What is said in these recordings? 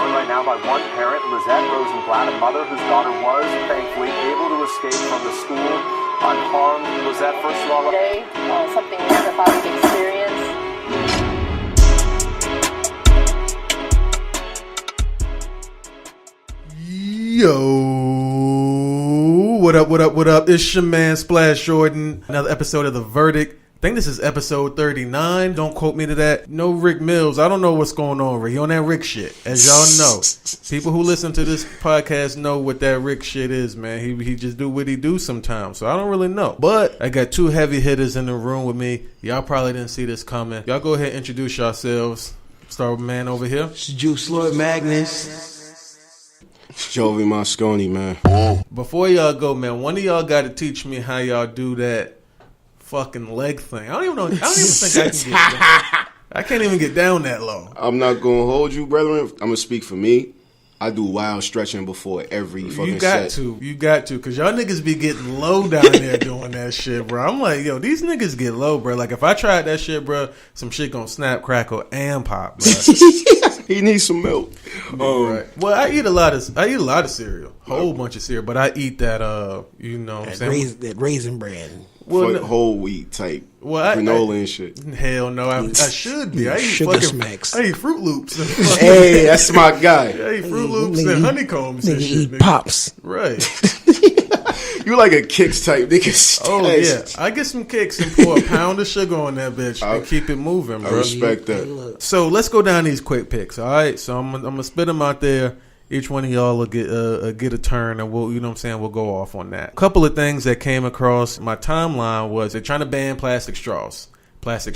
joined right now by one parent, Lizette Rosenblatt, a mother whose daughter was, thankfully, able to escape from the school unharmed. Lizette, first of all... Today, something we're about to experience. Yo, what up? It's your man, Splash Jordan. Another episode of The Verdict. I think this is episode 39. Don't quote me to that. No Rick Mills. I don't know what's going on, Rick. He on that Rick shit. As y'all know, people who listen to this podcast know what that Rick shit is, man. He just do what he do sometimes. So I don't really know. But I got two heavy hitters in the room with me. Y'all probably didn't see this coming. Y'all go ahead and introduce yourselves. Start with man over here. It's Jooselord, Magnus. Jovi, Mosconi, man. Before y'all go, man, one of y'all got to teach me how y'all do that fucking leg thing. I don't even think I can get down. I can't even get down that low. I'm not going to hold you, brethren. I'm going to speak for me. I do wild stretching before every fucking set. You got to, because y'all niggas be getting low down there doing that shit, bro. I'm like, yo, these niggas get low, bro. Like, if I tried that shit, bro, some shit gonna snap, crackle, and pop, bro. He needs some milk. Right. Well, I eat a lot of cereal, whole bunch of cereal, but I eat that, you know what I'm saying? That raisin bread. Well, whole wheat type. Granola and shit. Hell no, I should be. I eat Sugar smacks. I eat Fruit Loops. Hey, that's my guy. I eat Fruit Loops and honeycombs and shit. Eat Pops. Right. You like a Kicks type nigga. Oh yeah, I get some Kicks and pour a pound of sugar on that bitch and keep it moving, bro. I respect that. So let's go down these quick picks. All right, so I'm gonna spit them out there. Each one of y'all will get a turn, and we'll, you know what I'm saying, we'll go off on that. A couple of things that came across my timeline was they're trying to ban plastic straws, plastic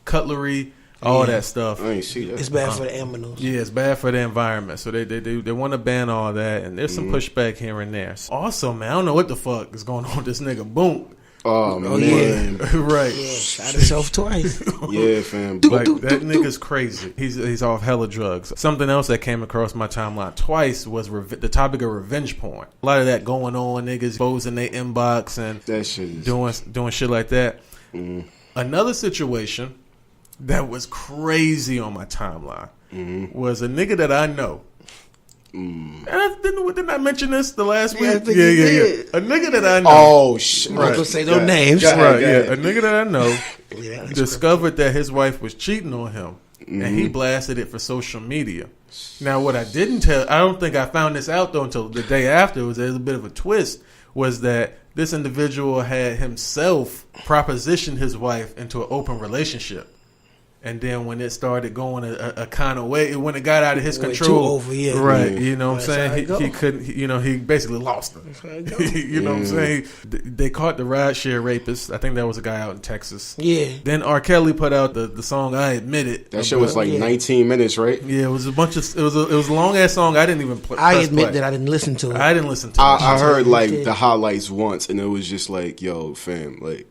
cutlery, all that stuff. I ain't see that. It's bad for the animals. Yeah, it's bad for the environment. So they want to ban all that, and there's some pushback here and there. Also, man, I don't know what the fuck is going on with this nigga Boom. Oh man, yeah. Right. Yeah, shot himself twice. Yeah, fam. Like that nigga's crazy. He's off hella drugs. Something else that came across my timeline twice was the topic of revenge porn. A lot of that going on. Niggas exposing their inbox and that shit is... doing shit like that. Another situation that was crazy on my timeline was a nigga that I know. And didn't I mention this the last week? I think you did. A nigga that I know. Oh shit! I'm not gonna say no names. Right? Yeah, a nigga that I know discovered that his wife was cheating on him, and he blasted it for social media. Now, what I didn't tell, I don't think I found this out though until the day after. There's a bit of a twist. Was that this individual had himself propositioned his wife into an open relationship. And then when it started going a kind of way, when it got out of his control, right? You know what I'm saying? He couldn't. He basically lost her. You know what I'm saying? They caught the rideshare rapist. I think that was a guy out in Texas. Yeah. Then R. Kelly put out the song "I Admit It." That shit was like 19 minutes, right? Yeah, it was a bunch of. It was a long ass song. I didn't even play. I admit that I didn't listen to it. I didn't listen to it. I heard like the highlights once, and it was just like, yo, fam, like.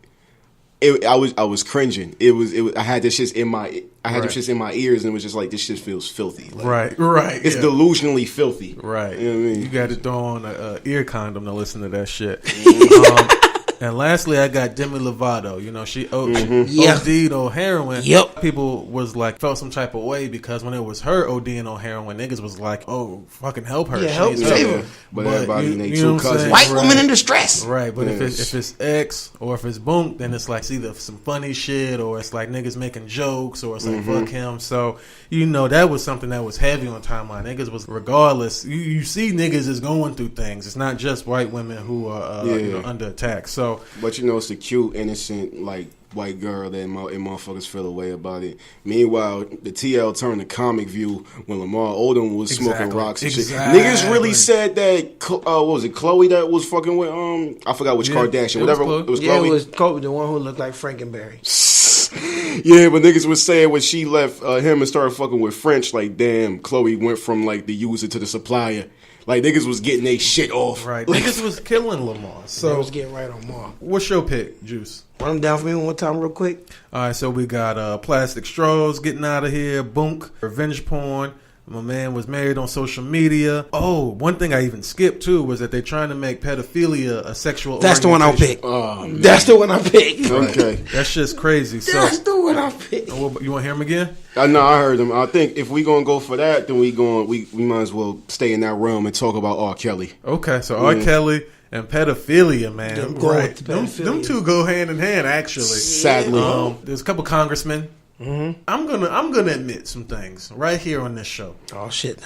I was cringing. It was. I had this shit in my. I had this shit in my ears, and it was just like this shit feels filthy. Like, right. It's delusionally filthy. Right. You know what I mean? You got to throw on a ear condom to listen to that shit. And lastly, I got Demi Lovato. You know, she OD'd on heroin. Yep. People was like, felt some type of way because when it was her ODing on heroin, niggas was like, oh, fucking help her. Yeah, help save her. But everybody in their you know two cousins. White woman in distress. Right, but if it's X or if it's Boom, then it's like it's either some funny shit or it's like niggas making jokes or it's like fuck him. So, you know, that was something that was heavy on timeline. Niggas was, regardless, you see niggas is going through things. It's not just white women who are you know, under attack. So, but you know, it's a cute, innocent, like white girl that motherfuckers feel a way about it. Meanwhile, the TL turned to comic view when Lamar Odom was smoking rocks and shit. Niggas really said that. What was it, Chloe that was fucking with I forgot which Kardashian, whatever. It was Chloe. Yeah, it was Chloe, the one who looked like Frankenberry. Yeah, but niggas was saying when she left him and started fucking with French, like damn, Chloe went from like the user to the supplier. Like, niggas was getting they shit off. Right. Niggas was killing Lamar. So they was getting right on Lamar. What's your pick, Juice? Run them down for me one more time real quick. All right, so we got plastic straws getting out of here, bunk, revenge porn, My man was married on social media. Oh, one thing I even skipped too was that they're trying to make pedophilia a sexual. That's the one I'll pick. Oh, that's the one I picked. Okay, that's just crazy. That's the one I picked. You want to hear him again? No, I heard him. I think if we gonna go for that, then we might as well stay in that realm and talk about R. Kelly. Okay, so R. Kelly and pedophilia, man. Them two go hand in hand, actually. Sadly, there's a couple congressmen. Mm-hmm. I'm gonna admit some things right here on this show. Oh shit!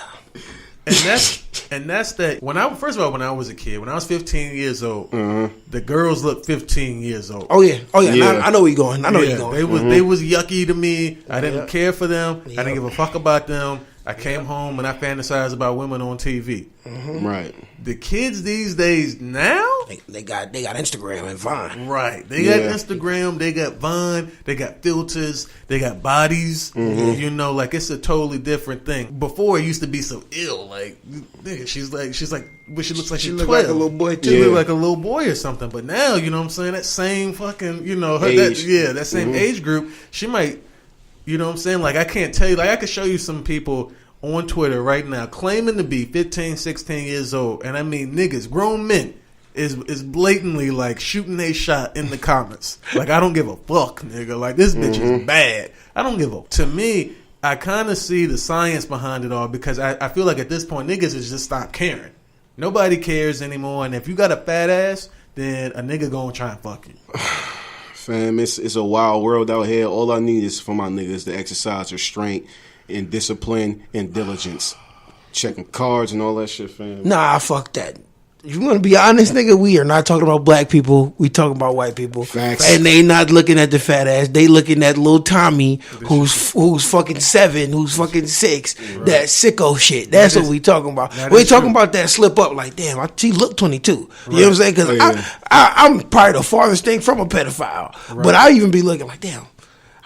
And that's that. When I was a kid, when I was 15 years old, the girls looked 15 years old. Oh yeah. I know where you're going. Where you're going. They was yucky to me. I didn't care for them. I didn't give a fuck about them. I came home and I fantasized about women on TV. Mm-hmm. Right. The kids these days now, they got Instagram and Vine. Right. They got Instagram. They got Vine. They got filters. They got bodies. Mm-hmm. You know, like it's a totally different thing. Before it used to be so ill. Like, nigga, she's like, but she looks like she's 12. Like a little boy too. She look like a little boy or something. But now, you know what I'm saying? That same fucking, you know, that same age group. She might. You know what I'm saying? Like, I can't tell you. Like, I could show you some people on Twitter right now claiming to be 15, 16 years old. And I mean, niggas, grown men, is blatantly, like, shooting a shot in the comments. Like, I don't give a fuck, nigga. Like, this bitch is bad. I don't give a... To me, I kind of see the science behind it all because I feel like at this point, niggas has just stopped caring. Nobody cares anymore. And if you got a fat ass, then a nigga gonna try and fuck you. Fam, it's a wild world out here. All I need is for my niggas to exercise restraint and discipline and diligence. Checking cards and all that shit, fam. Nah, fuck that. If you want to be honest, nigga, we are not talking about black people. We talking about white people. Facts. And they not looking at the fat ass. They looking at little Tommy, who's fucking 7, who's fucking 6. Right. That sicko shit. That's what we talking about. We ain't talking about that slip up. Like, damn, she look 22. Right. You know what I'm saying? Because I'm probably the farthest thing from a pedophile. Right. But I even be looking like, damn,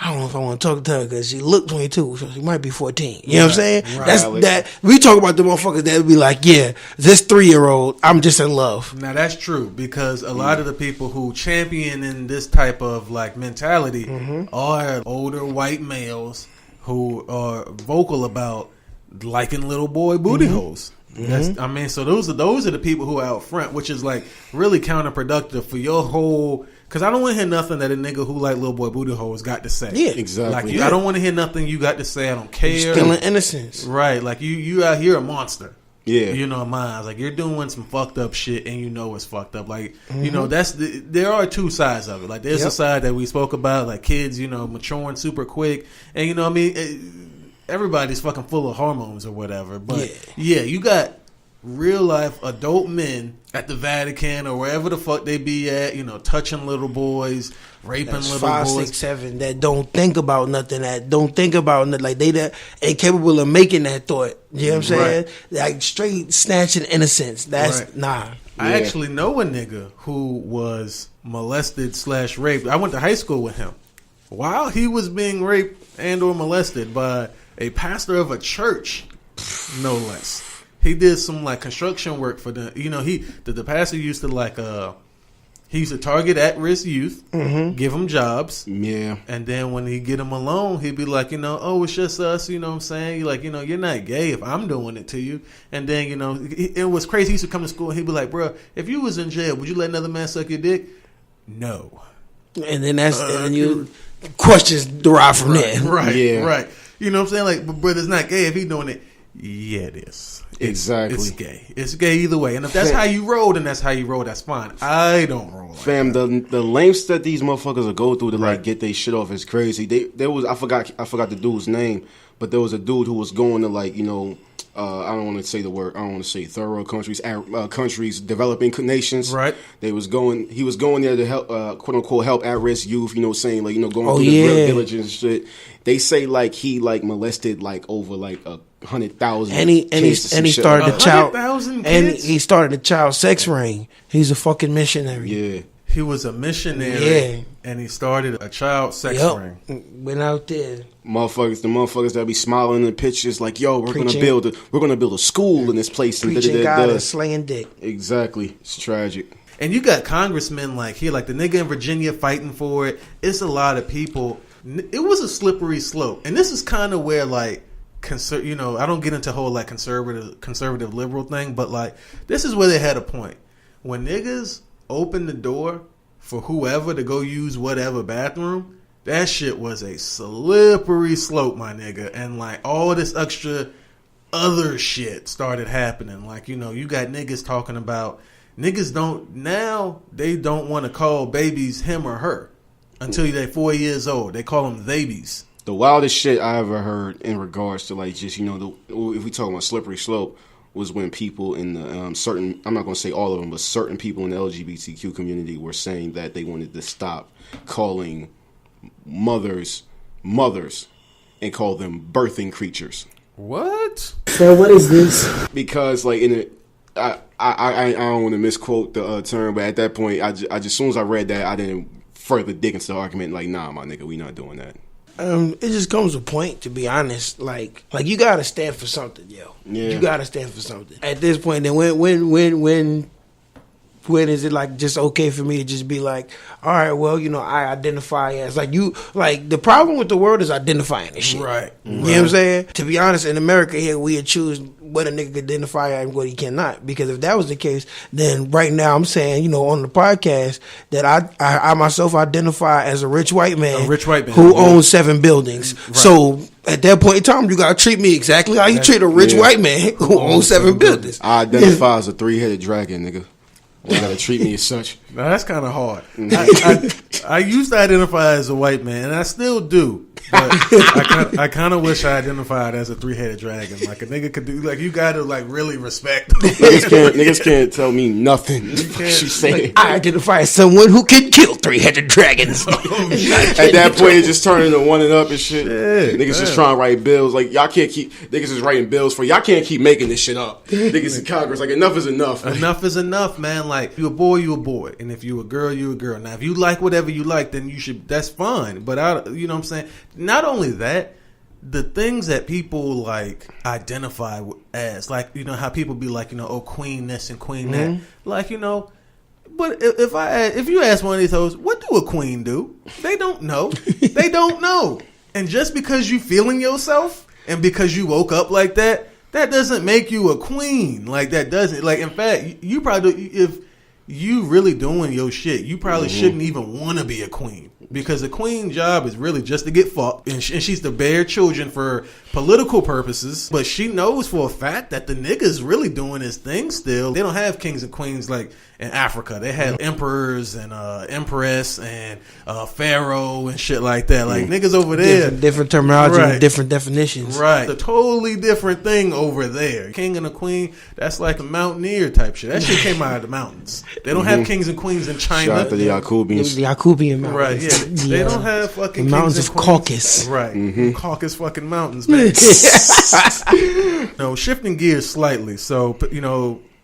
I don't know if I want to talk to her because she looked 22, so she might be 14. You know what I'm saying? Right. That's that. We talk about the motherfuckers that would be like, yeah, this 3-year-old, I'm just in love. Now that's true because a lot of the people who champion in this type of like mentality are older white males who are vocal about liking little boy booty holes. I mean, so those are the people who are out front, which is like really counterproductive for your whole. Because I don't want to hear nothing that a nigga who like little boy booty holes got to say. Yeah, exactly. Like, I don't want to hear nothing you got to say. I don't care. You're stealing innocence. Right. Like, you out here a monster. Yeah. You know, in my eyes. Like, you're doing some fucked up shit and you know it's fucked up. Like, you know, there are two sides of it. Like, there's a side that we spoke about, like kids, you know, maturing super quick. And, you know what I mean? Everybody's fucking full of hormones or whatever. But, yeah, you got real life adult men at the Vatican or wherever the fuck they be at, you know, touching little boys, raping little 5, boys. 6, 7 that don't think about nothing, like they that incapable of making that thought. You know what I'm saying? Like straight snatching innocence. That's nah. I actually know a nigga who was molested / raped. I went to high school with him. While he was being raped and or molested by a pastor of a church, no less. He did some like construction work for them. You know, the pastor used to like he used to target at-risk youth, give them jobs. Yeah. And then when he get them alone, he'd be like, you know, oh, it's just us, you know what I'm saying? You're like, you know, you're not gay if I'm doing it to you. And then, you know, it was crazy. He used to come to school and he'd be like, bro, if you was in jail, would you let another man suck your dick? No. And then and you questions derive from that. Right, yeah. Right. You know what I'm saying? Like, but brother's not gay if he doing it. Yeah, it is. Exactly. It's gay. It's gay either way. And if that's how you roll, then that's how you roll. That's fine. I don't roll like Fam, that. the lengths that these motherfuckers will go through to like get their shit off is crazy. There was I forgot the dude's name, but there was a dude who was going to like, you know, I don't want to say the word. I don't want to say third world countries, developing nations. Right. He was going there to help, quote unquote, help at risk youth. You know, saying like, you know, going through the diligence shit. They say like he like molested like over like 100,000. And he started a child. And he started a child sex ring. He's a fucking missionary. Yeah. He was a missionary. Yeah. And he started a child sex ring. Went out there. The motherfuckers that be smiling in the pictures like, yo, we're gonna build a school in this place. Preaching God and slaying dick. Exactly. It's tragic. And you got congressmen like here, like the nigga in Virginia fighting for it. It's a lot of people. It was a slippery slope. And this is kind of where like I don't get into whole like conservative liberal thing, but like this is where they had a point. When niggas open the door for whoever to go use whatever bathroom, that shit was a slippery slope, my nigga. And like all this extra other shit started happening. Like, you got niggas talking about niggas they don't want to call babies him or her until they're 4 years old. They call them babies. The wildest shit I ever heard in regards to like just, if we talk about slippery slope, was when people in the certain, I'm not going to say all of them, but certain people in the LGBTQ community were saying that they wanted to stop calling mothers and call them birthing creatures. What? So what is this? Because like I don't want to misquote the term, but at that point, I just as soon as I read that, I didn't further dig into the argument. Like, nah, my nigga, we not doing that. It just comes to a point, to be honest. Like you gotta stand for something, yo. Yeah. You gotta stand for something. At this point, then when is it like just okay for me to just be like, all right, well, I identify as like you. Like the problem with the world is identifying this shit. Right. You know what I'm saying? To be honest, in America here, we choose what a nigga can identify and what he cannot. Because if that was the case, then right now I'm saying, on the podcast that I myself identify as a rich white man, who owns 7 buildings. Right. So at that point in time, you gotta treat me exactly how you treat a rich white man who owns 7 buildings. I identify as a 3-headed dragon, nigga. You gotta treat me as such. Now, that's kind of hard. I used to identify as a white man, and I still do. But I kind of wish I identified as a 3-headed dragon. Like a nigga could do. Like you gotta like really respect. Niggas can't tell me nothing. She said. I identify as someone who can kill 3-headed dragons. At that point, it just turned into one and up and shit. Yeah, niggas just trying to write bills. Like y'all can't keep. Niggas is writing bills for y'all. Can't keep making this shit up. Niggas in Congress like enough is enough. Enough is enough, man. Like you a boy, you a boy, and if you a girl, you a girl. Now, if you like whatever you like, then you should. That's fine. But you know what I'm saying. Not only that, the things that people like identify as, like how people be like, oh, queen this and queen that, like But if you ask one of these hoes, what do a queen do? They don't know. They don't know. And just because you feeling yourself and because you woke up like that, that doesn't make you a queen. Like that doesn't. Like in fact, you probably if you really doing your shit, you probably shouldn't even want to be a queen. Because the queen job is really just to get fucked. And she's to bear children for political purposes. But she knows for a fact that the nigga's really doing his thing still. They don't have kings and queens like in Africa. They have emperors and empress and pharaoh and shit like that. Like niggas over there. Different terminology and different definitions. Right. It's a totally different thing over there. King and a queen, that's like a mountaineer type shit. That shit came out of the mountains. They don't have kings and queens in China. Shout out to the Yakubians. The Yakubian mountains. Right, yeah. They don't have fucking the mountains of Caucasus. Right. Caucasus fucking mountains, man. No, shifting gears slightly. So,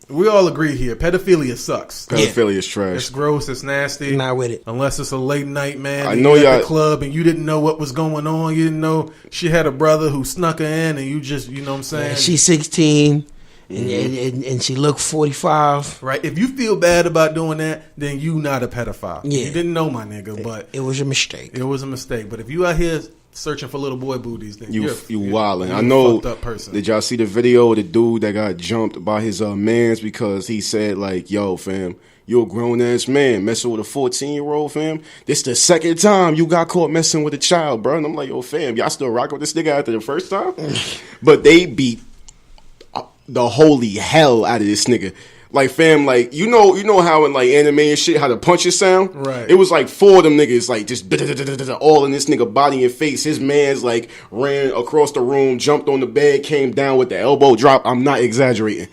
we all agree here. Pedophilia sucks. Pedophilia is trash. It's gross. It's nasty. Not with it. Unless it's a late night, man. I know y'all at the club and you didn't know what was going on. You didn't know she had a brother who snuck her in and you just, you know what I'm saying? She's 16. And she looked 45. Right. If you feel bad about doing that, then you not a pedophile. Yeah. You didn't know, my nigga, but it was a mistake. It was a mistake. But if you out here searching for little boy booties, then you wildin'. I know. Fucked up person. Did y'all see the video of the dude that got jumped by his mans because he said like, "Yo, fam, you're a grown ass man messing with a 14-year-old, fam. This the second time you got caught messing with a child, bro." And I'm like, "Yo, fam, y'all still rocking with this nigga after the first time?" But they beat the holy hell out of this nigga. Like, fam, like, you know how in like anime and shit, how the punches sound? Right. It was like 4 of them niggas, like, just all in this nigga body and face. His man's like ran across the room, jumped on the bed, came down with the elbow drop. I'm not exaggerating.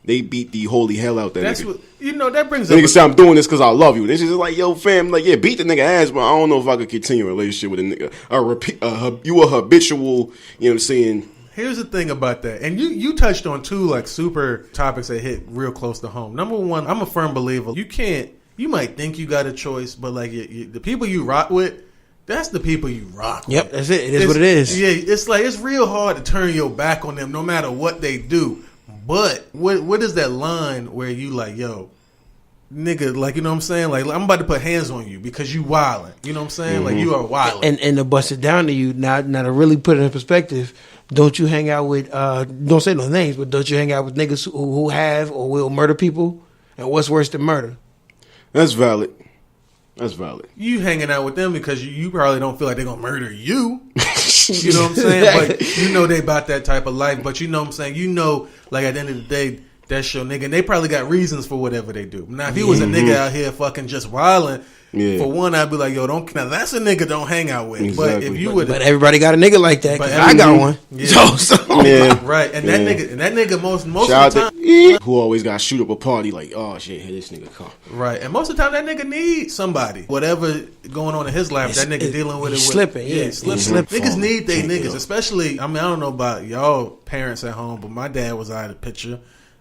They beat the holy hell out that That's nigga. What, that brings up. Nigga say I'm doing this because I love you. This is like, yo, fam, like, yeah, beat the nigga ass, but I don't know if I could continue a relationship with a nigga. You a habitual, you know what I'm saying? Here's the thing about that, and you touched on 2 like super topics that hit real close to home. Number one, I'm a firm believer. You might think you got a choice, but like the people you rock with, that's the people you rock with. Yep, that's it. It is what it is. Yeah, it's like it's real hard to turn your back on them, no matter what they do. But what is that line where you like, yo, nigga, like, you know what I'm saying? Like, I'm about to put hands on you because you wildin'. You know what I'm saying? Like, you are wildin'. And to bust it down to you, now to really put it in perspective, don't you hang out with, don't say no names, but don't you hang out with niggas who have or will murder people? And what's worse than murder? That's valid. You hanging out with them because you probably don't feel like they're going to murder you. You know what I'm saying? But you know they about that type of life. But you know what I'm saying? You know, like, at the end of the day, that's your nigga. And they probably got reasons for whatever they do. Now, if he was a nigga out here fucking just wilding, for one, I'd be like, yo, don't. Now, that's a nigga don't hang out with. Exactly. But if you would, but everybody got a nigga like that. Cause I got one. Yeah. So Yeah. Right. And that nigga most Shout of the out time, to who always got to shoot up a party like, oh shit, here this nigga come. right. And most of the time, that nigga needs somebody. Whatever going on in his life, that nigga dealing with it. Slipping. Slipping. Niggas need they Can't niggas, go. especially. I mean, I don't know about y'all parents at home, but my dad was out of the picture.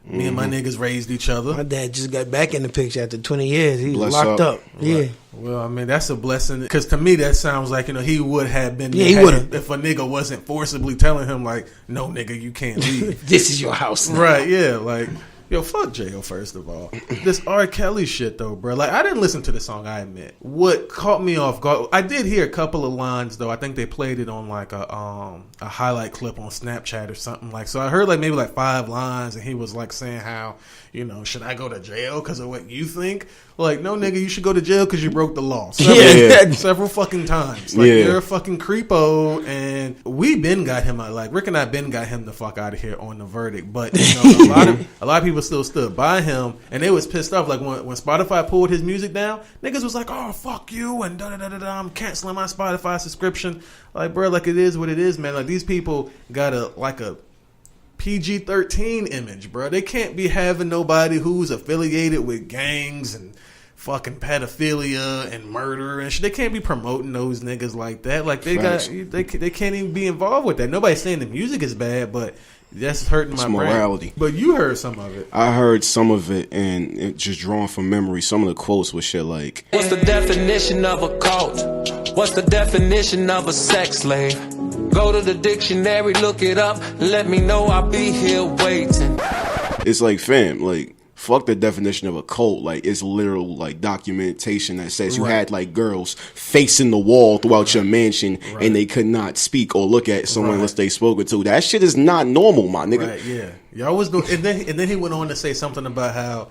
Me and my niggas raised each other. my dad just got back in the picture after 20 years. He was Bless locked up. Yeah. Well, I mean, that's a blessing. Because to me, that sounds like, you know, he would have been. Yeah, he would've. If a nigga wasn't forcibly telling him, like, no, nigga, you can't leave. This is your house now. Right, yeah. Like, yo, fuck jail, first of all. This R. Kelly shit, though, bro. Like, I didn't listen to the song, I admit. What caught me off guard, I did hear a couple of lines, though. I think they played it on, like, a highlight clip on Snapchat or something. Like, so I heard, like, maybe, like, 5 lines, and he was, like, saying how, you know, should I go to jail because of what you think? Like, no, nigga, you should go to jail because you broke the law. Several fucking times. Like, you're a fucking creepo, and we been got him out. Like, Rick and I been got him the fuck out of here on the verdict. But, you know, a lot of people still stood by him, and they was pissed off. Like, when Spotify pulled his music down, niggas was like, oh, fuck you, and da-da-da-da-da, I'm canceling my Spotify subscription. Like, bro, like, it is what it is, man. Like, these people got a PG-13 image, bro. They can't be having nobody who's affiliated with gangs and fucking pedophilia and murder and shit. They can't be promoting those niggas like that. Like, they can't even be involved with that. Nobody's saying the music is bad, but that's hurting my morality. brain. But you heard some of it. I heard some of it, and it just drawn from memory. Some of the quotes was shit like, what's the definition of a cult? What's the definition of a sex slave? Go to the dictionary, look it up, let me know, I'll be here waiting. it's like, fam, like, fuck the definition of a cult. Like, it's literal, like, documentation that says you had, like, girls facing the wall throughout your mansion and they could not speak or look at someone unless they spoken to. That shit is not normal, my nigga. Right, yeah. Y'all was doing, and then he went on to say something about how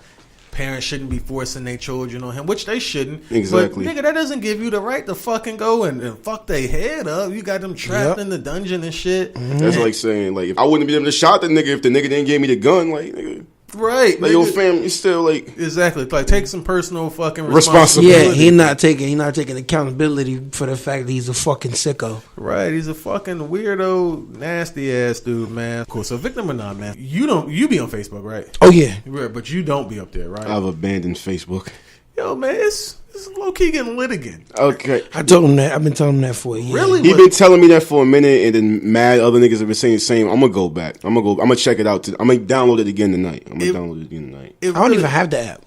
parents shouldn't be forcing their children on him, which they shouldn't. Exactly. But, nigga, that doesn't give you the right to fucking go and fuck their head up. You got them trapped in the dungeon and shit. That's like saying, like, if I wouldn't be able to shot the nigga if the nigga didn't give me the gun. Like, nigga. Right. Like, your fam, you still, like... Exactly. Like, take some personal fucking responsibility. Yeah, he not taking accountability for the fact that he's a fucking sicko. Right. He's a fucking weirdo, nasty ass dude, man. Cool. So, victim or not, man, you be on Facebook, right? Oh, yeah. But you don't be up there, right? I've abandoned Facebook. Yo, man, it's low-key getting lit again. Okay. I told him that. I've been telling him that for a year. Really? He been telling me that for a minute, and then mad other niggas have been saying the same. I'm gonna go back. I'm gonna check it out. I'm gonna download it again tonight. I don't even have the app.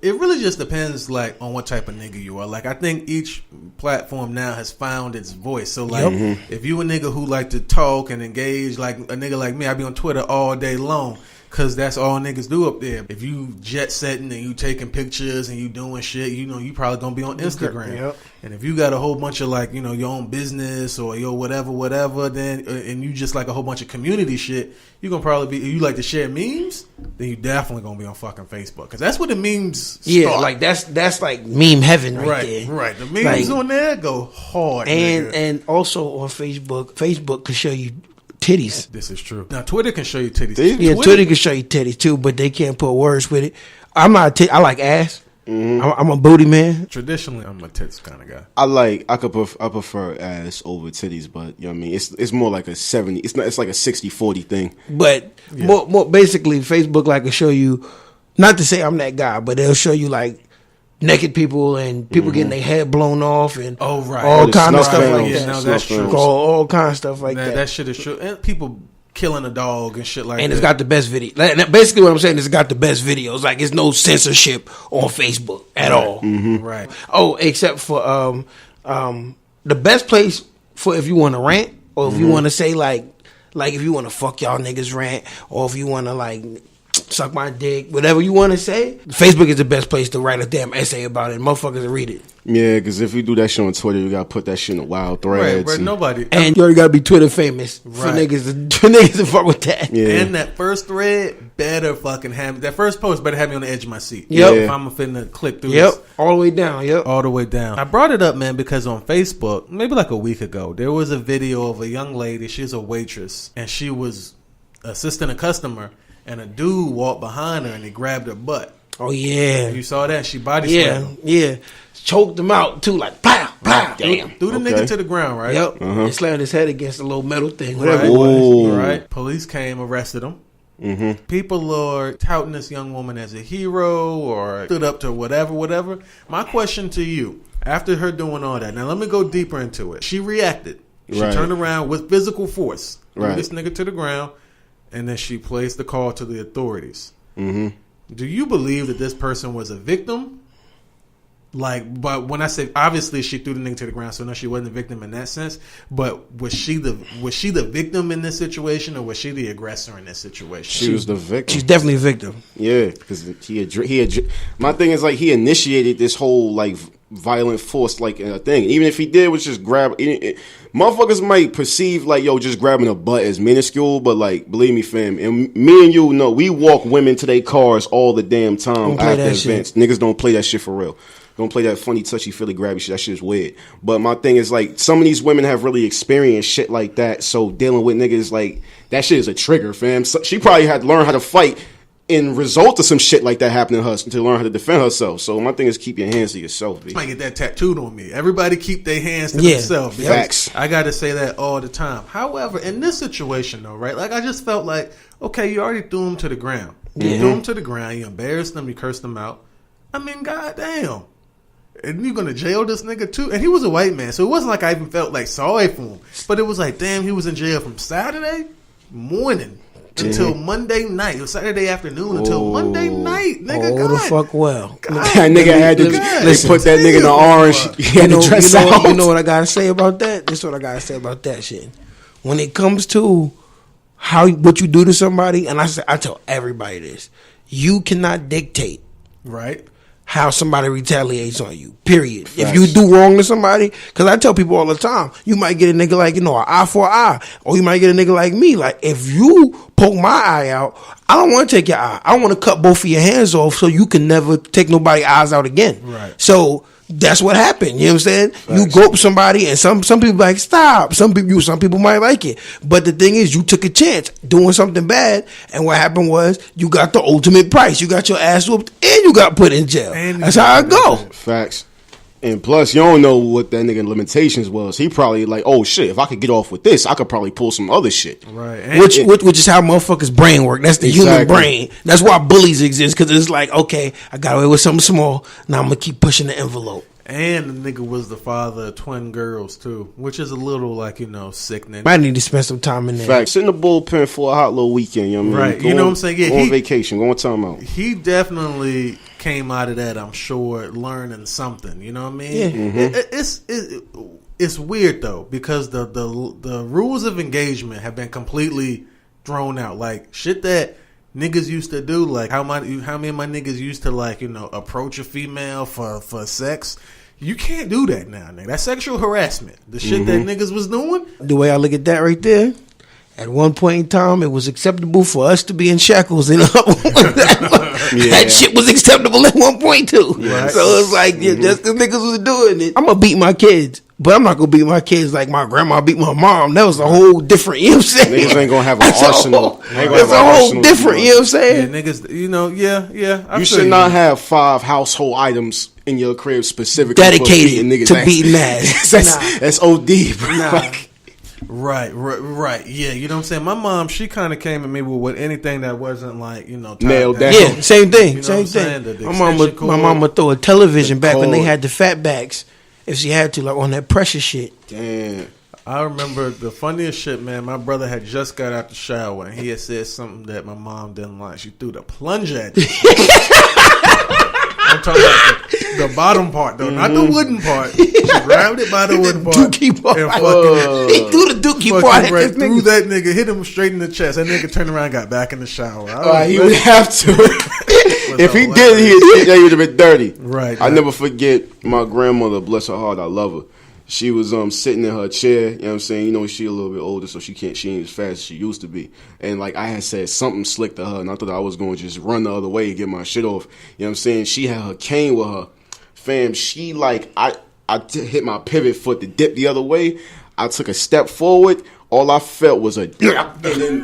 It really just depends, like, on what type of nigga you are. Like, I think each platform now has found its voice. So, like, if you a nigga who like to talk and engage, like a nigga like me, I be on Twitter all day long. Cause that's all niggas do up there. If you jet setting and you taking pictures and you doing shit, you know, you probably gonna be on Instagram. Yep. And if you got a whole bunch of, like, you know, your own business or your whatever, then and you just like a whole bunch of community shit, you gonna probably be. If you like to share memes, then you definitely gonna be on fucking Facebook. Cause that's where the memes start. Yeah, like that's like meme heaven right there. Right. The memes on there go hard. And also on Facebook can show you titties. This is true. Now Twitter can show you titties. Yeah, Twitter can show you titties too, but they can't put words with it. I'm not. I like ass. I'm a booty man. Traditionally, I'm a tits kind of guy. I prefer ass over titties, but you know what I mean. It's more like a 70. It's like a 60-40 thing. But more basically, Facebook like will show you. Not to say I'm that guy, but they'll show you like naked people and people getting their head blown off and all kind of stuff like that. No, that's true. All kind of stuff like that. That shit is true. And people killing a dog and shit like that. And it's got the best video. Basically, what I'm saying is it's got the best videos. Like, it's no censorship on Facebook at all. Right. Oh, except for the best place for if you want to rant or if you want to say like if you want to fuck y'all niggas rant or if you want to like suck my dick, whatever you want to say. Facebook is the best place to write a damn essay about it. Motherfuckers will read it. Yeah, because if you do that shit on Twitter, you gotta put that shit in the wild threads. Right, but nobody. And you already gotta be Twitter famous for niggas to fuck with that. Yeah. And that first thread better fucking have me. That first post better have me on the edge of my seat. Yep. If I'm finna click through this. All the way down. Yep. All the way down. I brought it up, man, because on Facebook, maybe like a week ago, there was a video of a young lady. She's a waitress, and she was assisting a customer, and a dude walked behind her and he grabbed her butt. Oh yeah. You saw that? She body slammed him. Yeah. Choked him out too, like pow, pow. Damn. Threw the nigga to the ground, right? Yep. And slammed his head against a little metal thing. Right. Whatever it was. Right. Police came, arrested him. Mm-hmm. People are touting this young woman as a hero or stood up to whatever. My question to you, after her doing all that, now let me go deeper into it. She reacted. She turned around with physical force, threw this nigga to the ground, and then she placed the call to the authorities. Mm-hmm. Do you believe that this person was a victim? Like, but when I say obviously she threw the nigga to the ground, so no, she wasn't a victim in that sense. But was she the victim in this situation, or was she the aggressor in this situation? She was the victim. She's definitely a victim. Yeah, because my thing is like he initiated this whole like violent force like thing. Even if he did was just grab, motherfuckers might perceive like just grabbing a butt as minuscule, but like believe me, fam, and me and you know we walk women to their cars all the damn time after events. Niggas don't play that shit for real. Don't play that funny, touchy, feely, grabby shit. That shit is weird. But my thing is, like, some of these women have really experienced shit like that. So dealing with niggas, like, that shit is a trigger, fam. So she probably had to learn how to fight in result of some shit like that happening to her to learn how to defend herself. So my thing is keep your hands to yourself, B. I might get that tattooed on me. Everybody keep their hands to themselves. Facts. I got to say that all the time. However, in this situation, though, right, like, I just felt like, okay, you already threw him to the ground. You threw him to the ground. You embarrassed him. You cursed him out. I mean, goddamn. And you gonna jail this nigga too? And he was a white man, so it wasn't like I even felt like sorry for him. But it was like, damn, he was in jail from Saturday morning until Monday night. It was Saturday afternoon until Monday night, nigga. Oh, the fuck well. That nigga had to put that nigga in the orange. He had to dress out. You know what I gotta say about that? This is what I gotta say about that shit. When it comes to what you do to somebody, and I tell everybody this, you cannot dictate. Right. How somebody retaliates on you, period. Facts. If you do wrong to somebody, because I tell people all the time, you might get a nigga like, an eye for an eye, or you might get a nigga like me. Like, if you poke my eye out, I don't want to take your eye. I want to cut both of your hands off so you can never take nobody's eyes out again. Right. So that's what happened. You know what I'm saying? Facts. You grope somebody, and some people like, stop. Some people might like it. But the thing is, you took a chance doing something bad, and what happened was you got the ultimate price. You got your ass whooped, and you got put in jail. That's how I go. Facts. And plus, you don't know what that nigga limitations was. He probably like, oh shit, if I could get off with this, I could probably pull some other shit. Right. Which is how motherfuckers' brain work. That's the human brain. That's why bullies exist, because it's like, okay, I got away with something small. Now I'm going to keep pushing the envelope. And the nigga was the father of twin girls, too, which is a little, like, sickening. I need to spend some time in there. Facts. Sit in the bullpen for a hot little weekend, you know what I mean? Right. You know what I'm saying? Yeah, go on vacation. Go on time out. He definitely came out of that, I'm sure, learning something. You know what I mean? Yeah. Mm-hmm. It's weird, though, because the rules of engagement have been completely thrown out. Like, shit that niggas used to do, like how many of my niggas used to, like, approach a female for sex. You can't do that now, nigga. That's sexual harassment. The shit that niggas was doing. The way I look at that right there, at one point in time, it was acceptable for us to be in shackles. That shit was acceptable at one point too. Right. So it's like, just the niggas was doing it. I'm gonna beat my kids, but I'm not gonna beat my kids like my grandma beat my mom. That was a whole different, you know what I'm saying? Niggas ain't gonna have an arsenal. That's a whole different, you know what I'm saying? Yeah, niggas, You should not have 5 household items in your crib specifically dedicated to beating ass. That's OD, bro. Nah. Right. Yeah, you know what I'm saying? My mom, she kind of came at me with anything that wasn't like, nailed down. Yeah, same thing. You know same thing. My mom would throw a television back when they had the fatbacks, if she had to, like on that pressure shit. Damn. I remember the funniest shit, man. My brother had just got out the shower and he had said something that my mom didn't like. She threw the plunger at me. I'm talking about The bottom part, though, not the wooden part. She grabbed it by the wooden part. Dookie part. And fucking, he threw the dookie part fucking at right this through nigga. that nigga, hit him straight in the chest. That nigga turned around and got back in the shower. He would have to. If he did, he would have been dirty. Right. I never forget my grandmother, bless her heart, I love her. She was sitting in her chair, you know what I'm saying? You know, she a little bit older, so she ain't as fast as she used to be. And like I had said something slick to her, and I thought I was going to just run the other way and get my shit off. You know what I'm saying? She had her cane with her. Fam, she like I hit my pivot foot to dip the other way. I took a step forward. All I felt was and then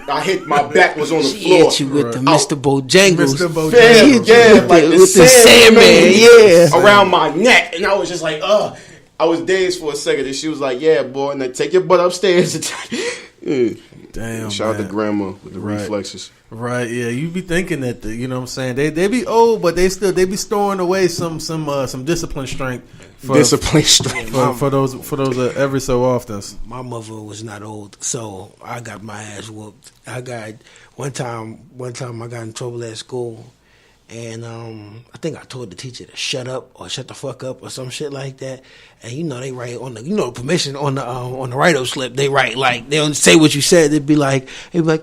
I hit my back was on the She floor. hit you with the Mr. Bojangles. Mr. Bojangles. Fam, yeah, like with the Sandman, yeah. around my neck, and I was just like, I was dazed for a second, and she was like, "Yeah, boy, now take your butt upstairs." Yeah. Damn. Shout out to man. grandma with the Right. reflexes. Right, yeah, you be thinking that you know what I'm saying. They be old, but they be storing away some discipline strength. Discipline strength. for those every so often. My mother was not old, so I got my ass whooped. I got one time I got in trouble at school, and I think I told the teacher to shut up or shut the fuck up or some shit like that. And you know they write on the permission on the write-up slip. They write like they don't say what you said. They'd be like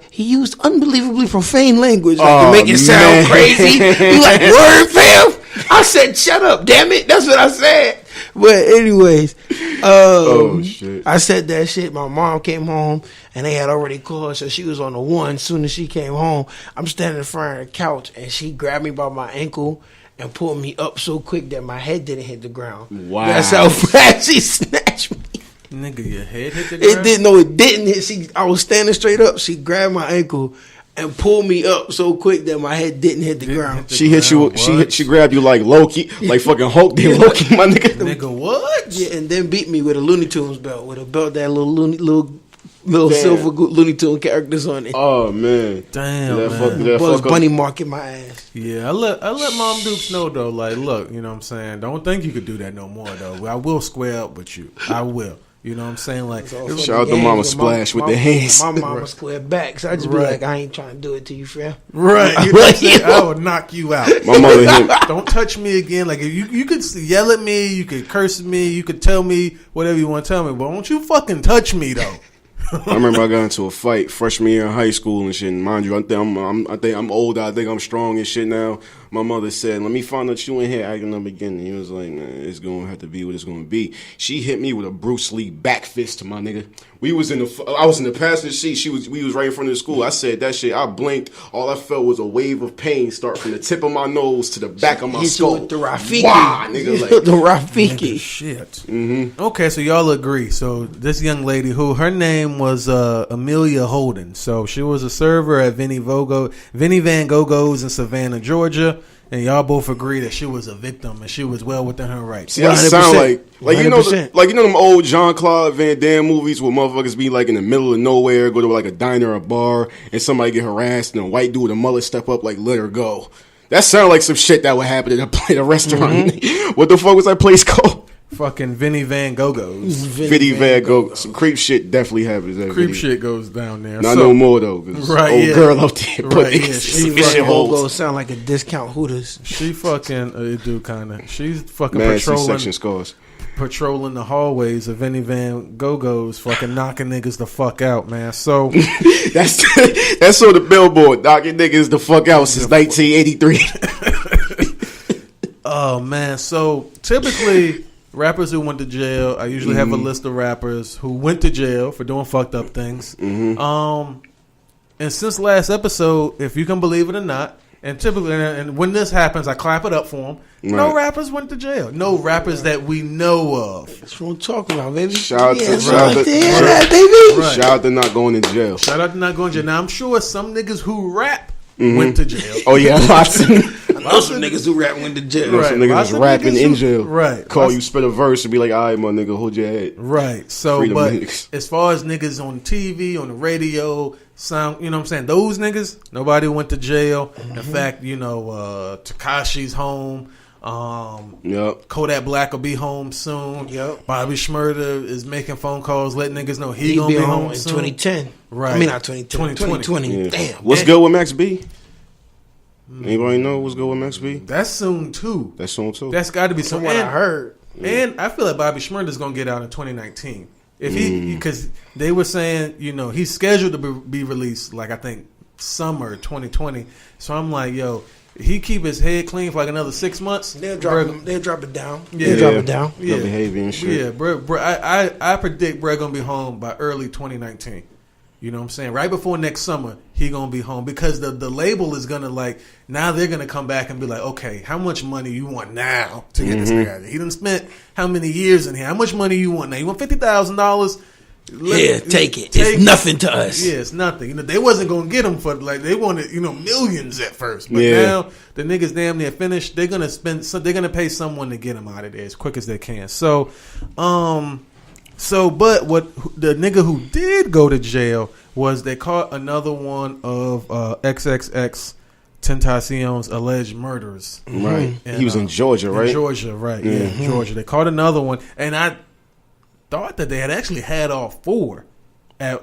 he used unbelievably profane language to make it sound crazy. You like word, fam? I said shut up, damn it. That's what I said. But anyways, shit. I said that shit. My mom came home and they had already called, so she was on the one. As soon as she came home, I'm standing in front of the couch and she grabbed me by my ankle and pulled me up so quick that my head didn't hit the ground. Wow. That's how fast she snatched me. Nigga, your head hit the ground. It didn't. No, it didn't hit. I was standing straight up. She grabbed my ankle and pulled me up so quick that my head didn't hit the ground. She hit you. She grabbed you like Loki, like fucking Hulk did Loki, my nigga. Nigga, what? Yeah, and then beat me with a Looney Tunes belt, with a belt that little silver Looney Tune characters on it. Oh man, Damn, that man. That Bugs fuck Bunny up. mark in my ass. Yeah, I let Mom Dukes know though. Like, look, you know what I'm saying. Don't think you could do that no more though. I will square up with you. I will. You know what I'm saying? Like, Shout out to Mama Splash with the hands. My mama square back, so I just be like, I ain't trying to do it to you, fam. right? You know what I'm saying? I will knock you out. My mother hit. Don't touch me again. Like, if you could yell at me, you could curse me, you could tell me whatever you want to tell me, but don't you fucking touch me though. I remember I got into a fight freshman year in high school and shit. And mind you, I think I'm older. I think I'm strong and shit now. My mother said, "Let me find out you in here acting up again." And he was like, "Man, it's gonna have to be what it's gonna be." She hit me with a Bruce Lee back fist to my nigga. I was in the passenger seat. We was right in front of the school. I said that shit. I blinked. All I felt was a wave of pain start from the tip of my nose to the back of my Hit skull. you with the Rafiki. Wow, nigga, like the Rafiki. Shit. Mm-hmm. Okay, so y'all agree. So this young lady, who her name was Amelia Holden. So she was a server at Vinnie Van Gogo's in Savannah, Georgia. And y'all both agree that she was a victim and she was well within her rights. See, that sound like you know 100%. like you know them old Jean-Claude Van Damme movies where motherfuckers be like in the middle of nowhere, go to like a diner or a bar, and somebody get harassed, and a white dude with a mullet step up like let her go. That sounded like some shit that would happen at a restaurant. Mm-hmm. What the fuck was that place called? Fucking Vinnie Van Gogo's. Vinnie Van Gogh. Some creep shit definitely happens. Creep shit goes down there. Not no more though. Cause right, old yeah. girl up there. Right, yeah. She Fucking Hogo sound like a discount Hooters. She fucking it do kind of. She's fucking Man, C-section scars. patrolling the hallways of Vinnie Van Gogo's, fucking knocking niggas the fuck out, man. So that's on the billboard, knocking niggas the fuck out since 1983. Oh man, so typically rappers who went to jail, I usually have a list of rappers who went to jail for doing fucked up things. And since last episode, if you can believe it or not, and typically, and when this happens, I clap it up for them. Right. No rappers went to jail. No rappers that we know of. That's what I'm talking about, baby. Shout out to not going to jail. Shout out to not going to jail. Now I'm sure some niggas who rap went to jail. Oh yeah, lots of some niggas who rap went to jail. Some niggas rapping in jail. Right. Call you, spit a verse, and be like, "All right, my nigga, hold your head." Right. So, Freedom but niggas. as far as niggas on TV, on the radio, sound, you know what I'm saying? Those niggas, nobody went to jail. In fact, you know, Tekashi's home. Kodak Black will be home soon. Yep. Bobby Shmurda is making phone calls, letting niggas know he gonna be home in soon. 2010. Right. I mean, not 2010. 2020. Yeah. Damn. What's good with Max B? Anybody know what's good with Max B? That's soon too. That's soon too. That's got to be soon. From what I heard. And I feel like Bobby Shmurda's gonna get out in 2019. If he, because they were saying, he's scheduled to be released, like I think summer 2020. So I'm like, yo, he keep his head clean for like another 6 months. They'll drop it down. Yeah. They'll drop it down. Yeah, behavior and shit. Yeah, bro. I predict bro gonna be home by early 2019. You know what I'm saying? Right before next summer, he gonna be home because the label is gonna now they're gonna come back and be like, okay, how much money you want now to get this guy? He done spent how many years in here? How much money you want now? You want $50,000? Yeah, take it. It's nothing to us. Yeah, it's nothing. They wasn't gonna get him for they wanted millions at first, but now the niggas damn near finished. They're gonna they're gonna pay someone to get him out of there as quick as they can. So, but what the nigga who did go to jail was they caught another one of XXX Tentacion's alleged murders. Right. And, he was in Georgia, right? In Georgia, right. Yeah, Georgia. They caught another one, and I thought that they had actually had all four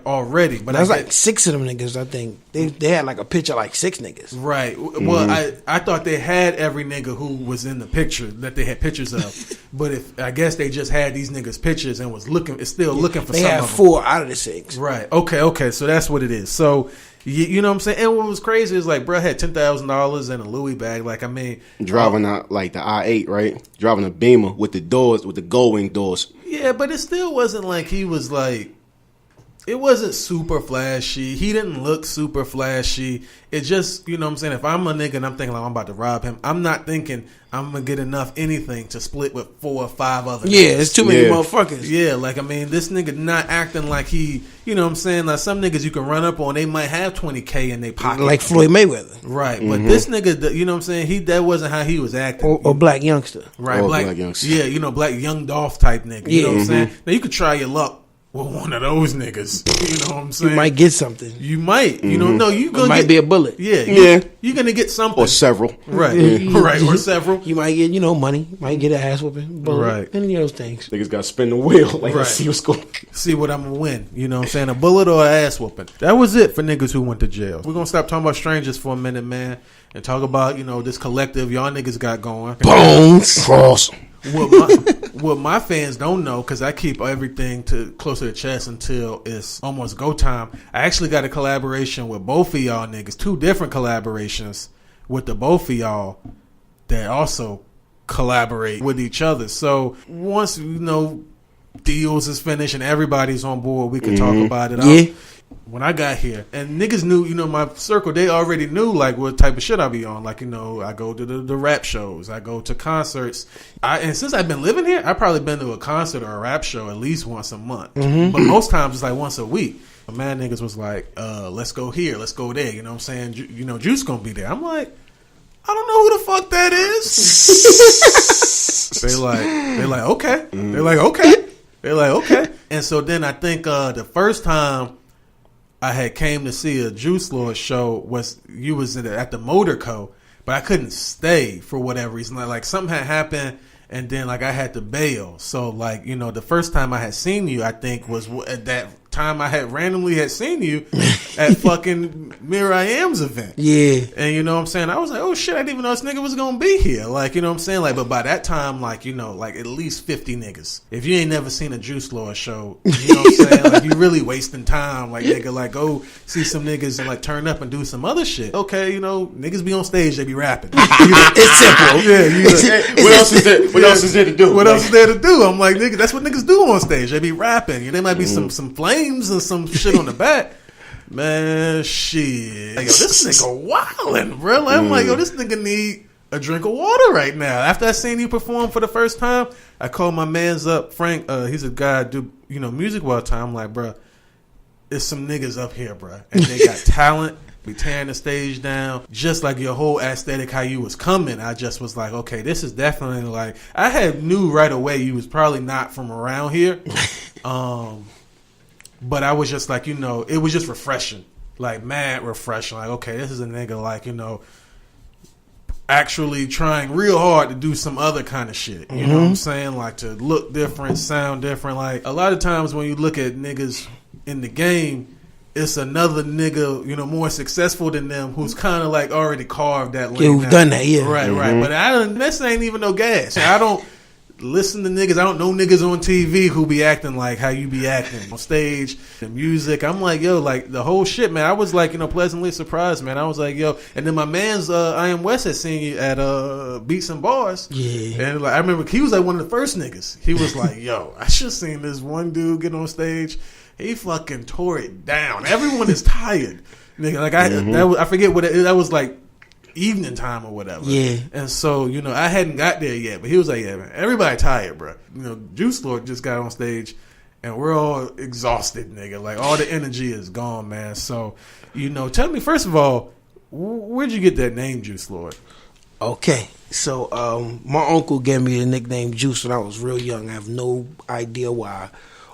already. But that's like 6 of them niggas, I think. They had like a picture like 6 niggas. Right. Well, I thought they had every nigga who was in the picture that they had pictures of. But I guess they just had these niggas pictures and was looking for some of them. They had 4 out of the 6. Right. Okay. So that's what it is. So you know what I'm saying? And what was crazy is bro had $10,000 in a Louis bag. Driving out like the I-8, right? Driving a Beamer with the doors, with the gold wing doors. Yeah, but it still wasn't like he was it wasn't super flashy. He didn't look super flashy. It just, you know what I'm saying? If I'm a nigga and I'm thinking I'm about to rob him, I'm not thinking I'm going to get enough anything to split with 4 or 5 other niggas. Yeah, it's too many motherfuckers. Yeah, this nigga not acting like he, you know what I'm saying? Like some niggas you can run up on, they might have $20K in their pocket. Like Floyd Mayweather. Right, but this nigga, you know what I'm saying? That wasn't how he was acting. Or Black Youngster. Right, Black Youngster. Yeah, Black Young Dolph type nigga. You know what I'm saying? Now you could try your luck with one of those niggas. You know what I'm saying? You might get something. You might. You don't know. You gonna might be a bullet. Yeah. You're gonna get something. Or several. Right. Right. Or several. You might get, money. You might get an ass whooping. Bullet. Right. Any of those things. Niggas got to spin the wheel. Let's see what's going on. See what I'm gonna win. You know what I'm saying? A bullet or an ass whooping. That was it for niggas who went to jail. We're gonna stop talking about strangers for a minute, man, and talk about, this collective y'all niggas got going. Bones. Cross. What my fans don't know, because I keep everything close to the chest until it's almost go time. I actually got a collaboration with both of y'all niggas, 2 different collaborations with the both of y'all that also collaborate with each other. So once deals is finished and everybody's on board, we can talk about it. Yeah. When I got here, and niggas knew, my circle, they already knew what type of shit I be on. I go to the rap shows, I go to concerts. And since I've been living here, I've probably been to a concert or a rap show at least once a month. But most times it's once a week. A man niggas was let's go here, let's go there. You know what I'm saying? Joose gonna be there. I'm like, I don't know who the fuck that is. They like, okay. They're like, okay. They're like, okay. And so then I think the first time I had came to see a Jooselord show you was at the Motor Co, but I couldn't stay for whatever reason. Like something had happened, and then I had to bail. So the first time I had seen you, I think was at that time I had randomly seen you at fucking Mir I Am's event. Yeah. And you know what I'm saying? I was like, oh shit, I didn't even know this nigga was gonna be here. You know what I'm saying? But by that time, at least 50 niggas. If you ain't never seen a Jooselord show, you know what I'm saying? You really wasting time. Nigga, go see some niggas and turn up and do some other shit. Okay, niggas be on stage, they be rapping. It's simple. Yeah. What else is there? What else is there to do? What else is there to do? I'm like, nigga, that's what niggas do on stage. They be rapping. There might be some flames and some shit on the back. Man, shit. This nigga wildin', bro. I'm like, this nigga need a drink of water right now. After I seen you perform for the first time, I called my mans up, Frank. He's a guy do music all the time. I'm like, bro, there's some niggas up here, bro, and they got talent. Be tearing the stage down, just like your whole aesthetic, how you was coming. I just was like, okay, this is definitely I knew right away you was probably not from around here. But I was just it was just refreshing, mad refreshing. Okay, this is a nigga actually trying real hard to do some other kind of shit. You know what I'm saying? To look different, sound different. A lot of times when you look at niggas in the game, it's another nigga, you know, more successful than them who's kind of like already carved that lane. Yeah, who's done that, yeah. Right, right. But this ain't even no gas. I don't listen to niggas. I don't know niggas on TV who be acting like how you be acting on stage, the music. I'm like, yo, like the whole shit, man. I was like, you know, pleasantly surprised, man. I was like, yo. And then my man's I Am West had seen you at Beats and Bars. Yeah. And like I remember he was like one of the first niggas. He was like, yo, I should have seen this one dude get on stage. He fucking tore it down. Everyone is tired, nigga. Like I forget what that was like. Evening time or whatever. Yeah. And so, you know, I hadn't got there yet, but he was like, yeah, man, everybody tired, bro. You know, Jooselord just got on stage and we're all exhausted, nigga. Like, all the energy is gone, man. So, you know, tell me, first of all, where'd you get that name, Jooselord? Okay. So, my uncle gave me the nickname Juice when I was real young. I have no idea why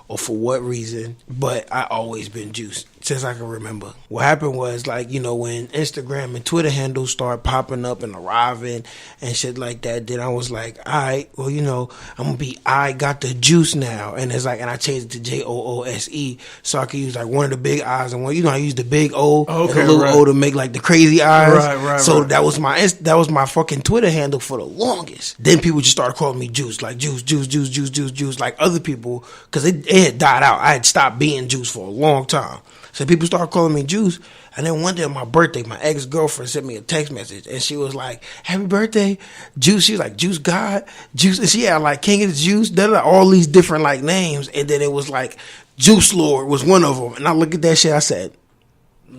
or for what reason, but I always been Juice since I can remember. What happened was, like, you know, when Instagram and Twitter handles start popping up and arriving and shit like that, then I was like, all right, well, you know, I'm gonna be I got the juice now. And it's like, and I changed it to Joose so I could use like one of the big eyes and one, you know, I used the big O and the little O to make like the crazy eyes. Right. So that was my fucking Twitter handle for the longest. Then people just started calling me Juice, like Juice, like other people, because it had died out. I had stopped being Juice for a long time. So people started calling me Juice. And then one day on my birthday, my ex-girlfriend sent me a text message. And she was like, happy birthday, Juice. She was like, Juice God, Juice. And she had like King of the Juice. All these different like names. And then it was like Jooselord was one of them. And I looked at that shit. I said,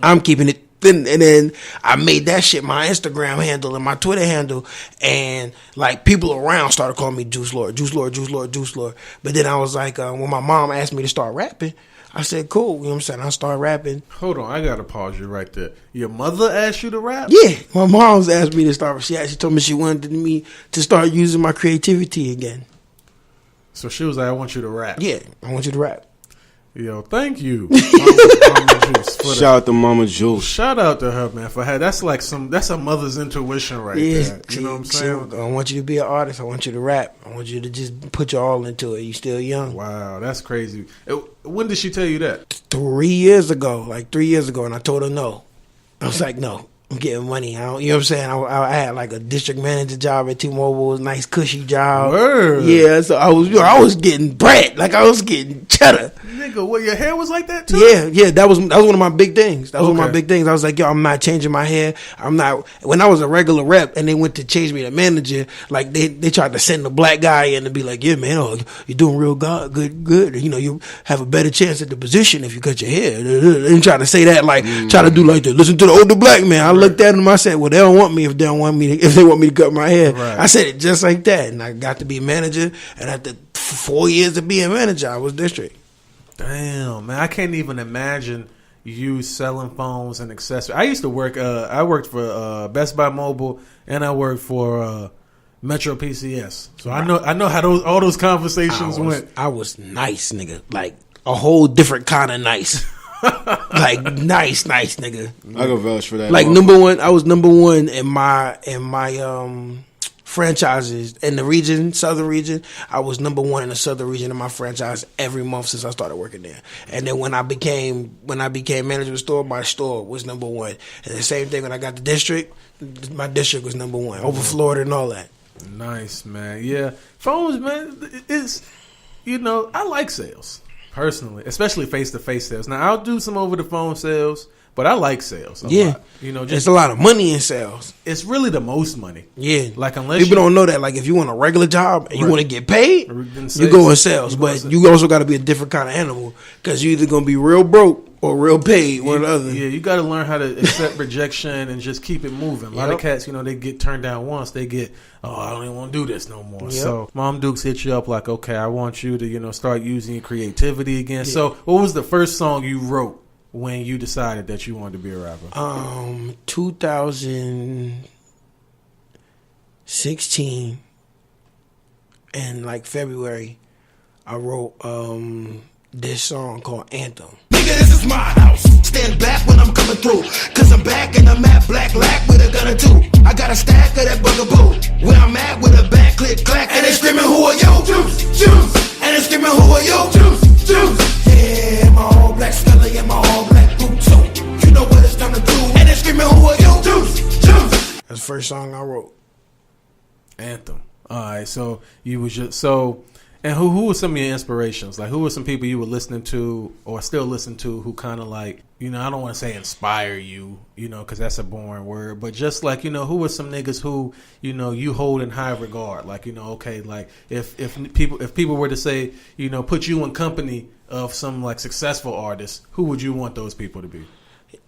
I'm keeping it. And then I made that shit my Instagram handle and my Twitter handle. And like people around started calling me Jooselord. But then I was like, when my mom asked me to start rapping, I said, cool. You know what I'm saying? I started rapping. Hold on. I got to pause you right there. Your mother asked you to rap? Yeah. My mom's asked me to start. She actually told me she wanted me to start using my creativity again. So she was like, I want you to rap. Yeah. I want you to rap. Yo, thank you, Mama Juice. Shout out to Mama Juice. Shout out to her, man, for her. That's like that's a mother's intuition right there. You know what I'm saying? I want you to be an artist. I want you to rap. I want you to just put your all into it. You still young. Wow, that's crazy. When did she tell you that? 3 years ago. Like 3 years ago, and I told her no. I was like, no. I'm getting money. You know what I'm saying? I had like a district manager job at T-Mobile, a nice cushy job. Word. Yeah, so I was getting bread, like I was getting cheddar. Nigga, what, your hair was like that too? Yeah, that was one of my big things. That was one of my big things. I was like, yo, I'm not changing my hair. I'm not. When I was a regular rep and they went to change me to manager, like they tried to send the black guy in to be like, yeah, man, you're doing real good. You know, you have a better chance at the position if you cut your hair. They try to say that, like try to do like that. Listen to the older black man. I looked at them. I said, "Well, they don't want me if they want me to cut my hair." Right. I said it just like that, and I got to be manager. And after 4 years of being manager, I was district. Damn, man, I can't even imagine you selling phones and accessories. I used to work. I worked for Best Buy Mobile, and I worked for Metro PCS. So I know how all those conversations went. I was nice, nigga. Like a whole different kind of nice. Like nice nigga. I can vouch for that. Like number one, I was number one in my franchises in the region, southern region. I was number one in the southern region in my franchise every month since I started working there. And then when I became manager of the store, my store was number one. And the same thing when I got the district, my district was number one over Florida and all that. Nice, man. Yeah, phones, man. It's I like sales. Personally, especially face-to-face sales. Now, I'll do some over-the-phone sales, but I like sales a lot. There's a lot of money in sales. It's really the most money. Yeah. Like, unless people don't know that. Like, if you want a regular job and you want to get paid, you go in sales. But you also got to be a different kind of animal because you're either going to be real broke or real paid, one or the other. Yeah, you got to learn how to accept rejection and just keep it moving. A lot of cats, they get turned down once. They get, I don't even want to do this no more. Yep. So Mom Dukes hit you up like, okay, I want you to, start using your creativity again. Yeah. So what was the first song you wrote when you decided that you wanted to be a rapper? 2016 in like February, I wrote this song called Anthem. Nigga, this is my house. Stand back when I'm coming through. Cause I'm back and I'm at black with a gun or two. I got a stack of that bugaboo. Where I'm at with a back click clack. And they screaming, who are you? Juice. And they screaming, who are you? Juice. Yeah, my all black Scully and my all black boot. first song I wrote. Anthem. All right, so you was just so, and who were some of your inspirations? Like, who were some people you were listening to or still listen to who kind of like, you know, I don't want to say inspire you, you know, because that's a boring word, but just like, you know, who were some niggas who, you know, you hold in high regard? Like, you know, okay, like if people were to say, you know, put you in company of some like successful artists, who would you want those people to be?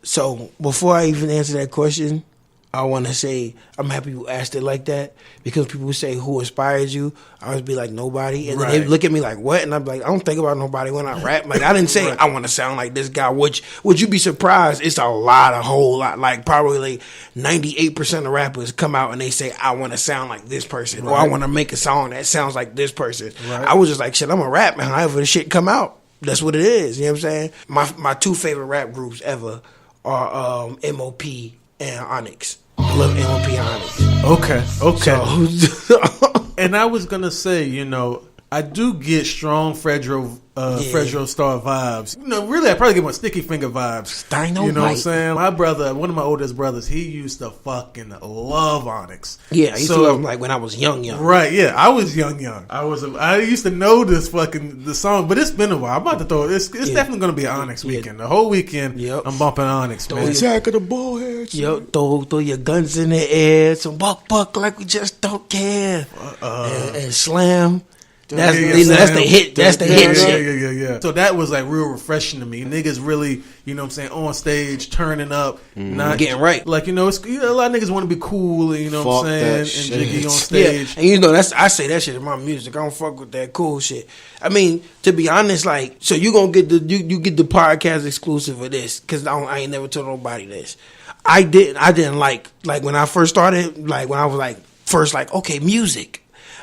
So before I even answer that question, I want to say I'm happy you asked it like that, because people say who inspires you. I always be like nobody, and then they look at me like what, and I'm like I don't think about nobody when I rap. Like I didn't say I want to sound like this guy. Would you be surprised? It's a whole lot. Like probably 98% of rappers come out and they say I want to sound like this person, or I want to make a song that sounds like this person. Right. I was just like shit. I'm a rap man. However the shit come out, that's what it is. You know what I'm saying? My two favorite rap groups ever are MOP and Onyx. I love MOP and Onyx. Okay. And I was gonna say, you know, I do get strong Fredro Star vibes. You know, really, I probably get more Sticky Finger vibes. Dynamite. You know what I'm saying? My brother, one of my oldest brothers, he used to fucking love Onyx. Yeah, I used to love him like when I was young. Right, yeah, I was young. I used to know the song, but it's been a while. I'm about to throw it. It's definitely going to be an Onyx weekend. The whole weekend, I'm bumping Onyx, man. Attack of the Bullheads. Yo, throw your guns in the air, some buck like we just don't care, and slam. That's the hit. That's the hit shit. Yeah. So that was like real refreshing to me. Niggas really, you know what I'm saying, on stage, turning up, not getting right. Like, you know, it's, you know, a lot of niggas want to be cool, and, you know what I'm saying, and jiggy on stage. Yeah. And you know, I say that shit in my music. I don't fuck with that cool shit. I mean, to be honest, like, so you gonna get you get the podcast exclusive of this, because I ain't never told nobody this. I didn't like when I first started, like when I was like first like, okay, music.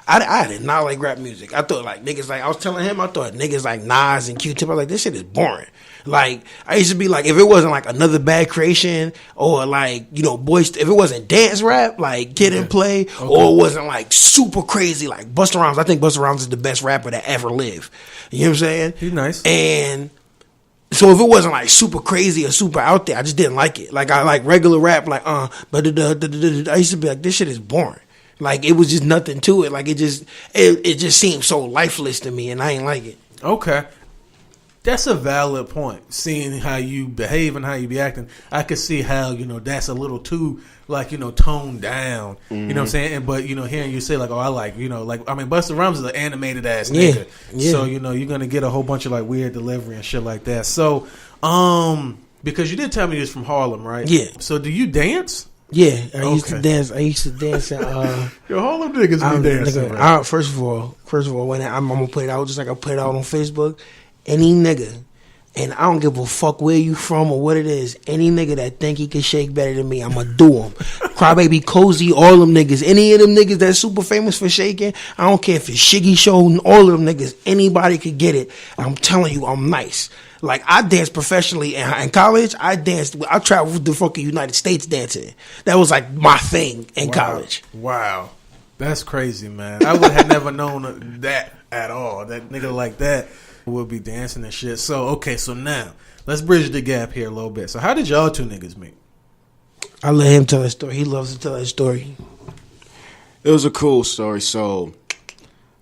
I did not like rap music. I thought like niggas like I was telling him I thought niggas like Nas and Q-Tip. I was like, this shit is boring. Like I used to be like, if it wasn't like Another Bad Creation or like, you know, if it wasn't dance rap like Kid and Play, or it wasn't like super crazy like Busta Rhymes. I think Busta Rhymes is the best rapper that ever lived. You know what I'm saying? He's nice. And so if it wasn't like super crazy or super out there, I just didn't like it. Like I like regular rap, like but I used to be like, this shit is boring. Like it was just nothing to it. Like it just seemed so lifeless to me, and I ain't like it. Okay, that's a valid point. Seeing how you behave and how you be acting, I could see how, you know, that's a little too like, you know, toned down. Mm-hmm. You know what I'm saying? But you know, hearing you say like, oh, I like, you know, like I mean, Busta Rhymes is an animated ass nigga, so you know you're gonna get a whole bunch of like weird delivery and shit like that. So, because you did tell me you're from Harlem, right? Yeah. So do you dance? Yeah, I used to dance. And yo, Harlem niggas be dancing. Nigga, first of all, when I'm gonna put it out, just like I put it out on Facebook, any nigga, and I don't give a fuck where you from or what it is, any nigga that think he can shake better than me, I'ma do him. Crybaby, Cozy, all them niggas, any of them niggas that's super famous for shaking, I don't care if it's Shiggy Show, all of them niggas, anybody could get it. I'm telling you, I'm nice. Like, I danced professionally in college. I traveled with the fucking United States dancing. That was like my thing in college. Wow. That's crazy, man. I would have never known that at all. That nigga like that would be dancing and shit. So, okay, so now, let's bridge the gap here a little bit. So, how did y'all two niggas meet? I let him tell that story. He loves to tell that story. It was a cool story. So,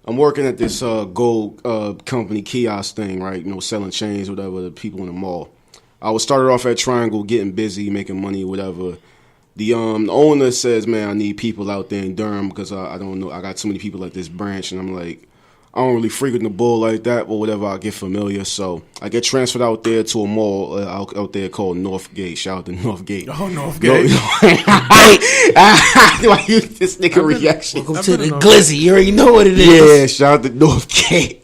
I'm working at this gold company kiosk thing, right? You know, selling chains, whatever, to people in the mall. I was started off at Triangle, getting busy, making money, whatever. The owner says, man, I need people out there in Durham because I don't know, I got too many people at this branch. And I'm like, I don't really frequent the bull like that, but whatever, I get familiar. So I get transferred out there to a mall out there called Northgate. Shout out to Northgate. Oh, Northgate. This nigga reaction. Welcome to the Glizzy. You already know what it is. Yeah, shout out to Northgate.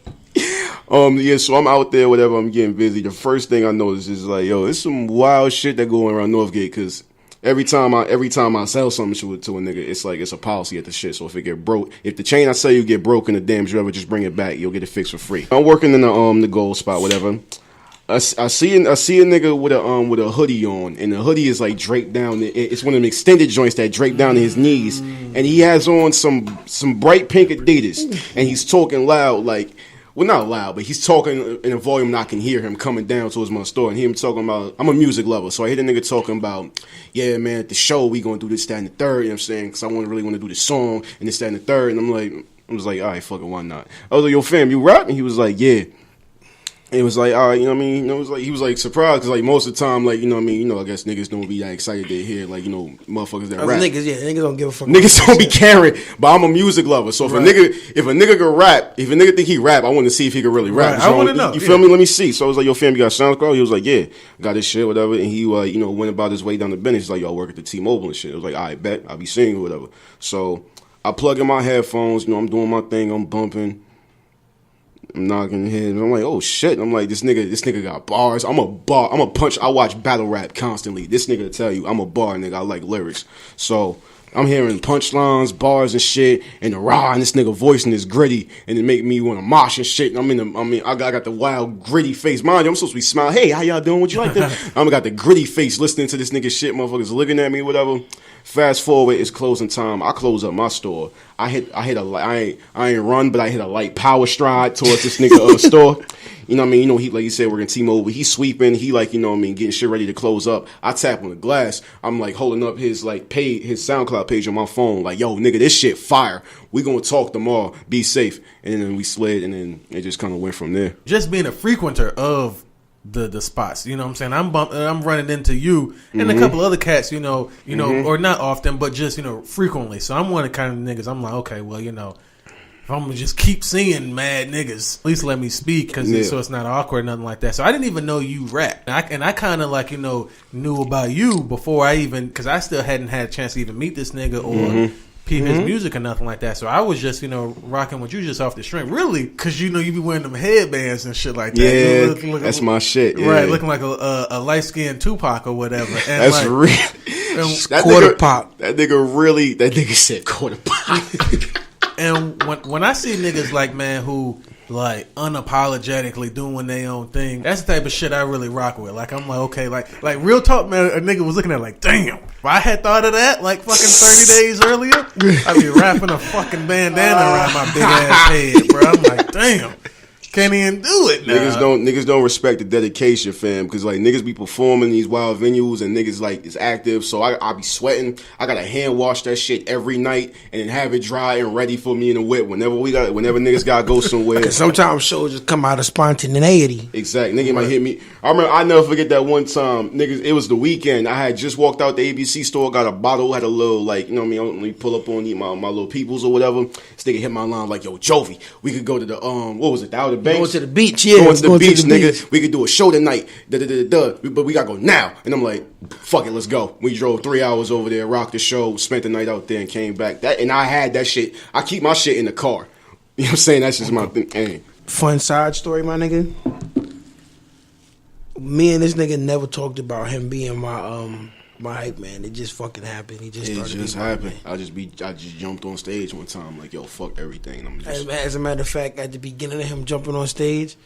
Yeah, so I'm out there, whatever, I'm getting busy. The first thing I notice is like, yo, there's some wild shit that going around Northgate because every time I sell something to a nigga, it's like it's a policy at the shit. So if it get broke, if the chain I sell you get broken, the damage, you ever just bring it back, you'll get it fixed for free. I'm working in the gold spot, whatever. I see a nigga with a hoodie on, and the hoodie is like draped down. It's one of them extended joints that drape down to his knees, and he has on some bright pink Adidas, and he's talking loud like, well, not loud, but he's talking in a volume I can hear him coming down towards my store, and him talking about, I'm a music lover, so I hear the nigga talking about, yeah, man, at the show, we gonna do this, that, and the third, you know what I'm saying, because I really want to do this song, and this, that, and the third, and I was like, all right, fucking, why not? I was like, yo, fam, you rap? And he was like, yeah. And it was like, all right, you know what I mean? It was like, he was like surprised, because like most of the time, like, you know what I mean? You know, I guess niggas don't be that excited to hear, like, you know, motherfuckers that rap. Niggas don't give a fuck. Niggas don't be caring, but I'm a music lover. So if a nigga can rap, if a nigga think he rap, I want to see if he can really rap. Right. I want to know. You feel me? Let me see. So I was like, yo, fam, you got SoundCloud? He was like, yeah, got this shit, whatever. And he, you know, went about his way down the bench. He's like, yo, I work at the T-Mobile and shit. I was like, all right, bet. I'll be singing or whatever. So I plug in my headphones. You know, I'm doing my thing. I'm bumping. I'm knocking heads. I'm like, oh shit. I'm like, this nigga got bars. I'm a punch. I watch battle rap constantly. This nigga will tell you, I'm a bar nigga. I like lyrics. So I'm hearing punchlines, bars and shit, and the raw, and this nigga voicing is gritty, and it make me want to mosh and shit. I got the wild gritty face. Mind you, I'm supposed to be smiling. Hey, how y'all doing? What you like that? I got the gritty face listening to this nigga shit. Motherfuckers looking at me, whatever. Fast forward, it's closing time. I close up my store. I ain't run, but I hit a light power stride towards this nigga store. You know what I mean? You know, he, like you said, working T-Mobile. He's sweeping. He like, you know what I mean, getting shit ready to close up. I tap on the glass. I'm like holding up his SoundCloud page on my phone. Like, yo, nigga, this shit fire. We gonna talk tomorrow. Be safe. And then we slid, and then it just kind of went from there. Just being a frequenter of the spots, you know what I'm saying? I'm running into you and a couple other cats, you know, or not often, but just, you know, frequently. So I'm one of the kind of niggas. I'm like, okay, well, you know, if I'm gonna just keep seeing mad niggas, at least let me speak, so it's not awkward or nothing like that. So I didn't even know you rap, and I kind of like, you know, knew about you before I even, because I still hadn't had a chance to even meet this nigga or peep his music or nothing like that. So I was just, you know, rocking with you just off the string, really, because you know you be wearing them headbands and shit like that. Yeah, that's my shit. Yeah. Right, looking like a light skinned Tupac or whatever. And that's like, real. That quarter pop. That nigga said quarter pop. And when I see niggas like, man, who like unapologetically doing their own thing, that's the type of shit I really rock with. Like, I'm like, okay, like real talk, man. A nigga was looking at like, damn, if I had thought of that like fucking 30 days earlier, I'd be wrapping a fucking bandana around my big ass head, bro. I'm like, damn. Can't even do it now. Niggas don't respect the dedication, fam. Because like niggas be performing these wild venues and niggas like is active. So I be sweating. I gotta hand wash that shit every night and then have it dry and ready for me in the whip whenever niggas gotta go somewhere. Because sometimes shows just come out of spontaneity. Exactly. Nigga might hit me. I never forget that one time, niggas. It was the weekend. I had just walked out the ABC store, got a bottle, had a little like, you know what I mean. Let me pull up on my little peoples or whatever. This nigga hit my line like, yo, Jovi, we could go to the what was it? The Outer Banks? Going to the beach, yeah. Going to the beach, nigga. We could do a show tonight. But we gotta go now. And I'm like, fuck it, let's go. We drove 3 hours over there, rocked the show, spent the night out there, and came back. And I had that shit. I keep my shit in the car. You know what I'm saying? That's just my thing. Hey. Fun side story, my nigga. Me and this nigga never talked about him being my hype man. It just fucking happened. It just happened. I just jumped on stage one time like, yo, fuck everything. And as a matter of fact, at the beginning of him jumping on stage,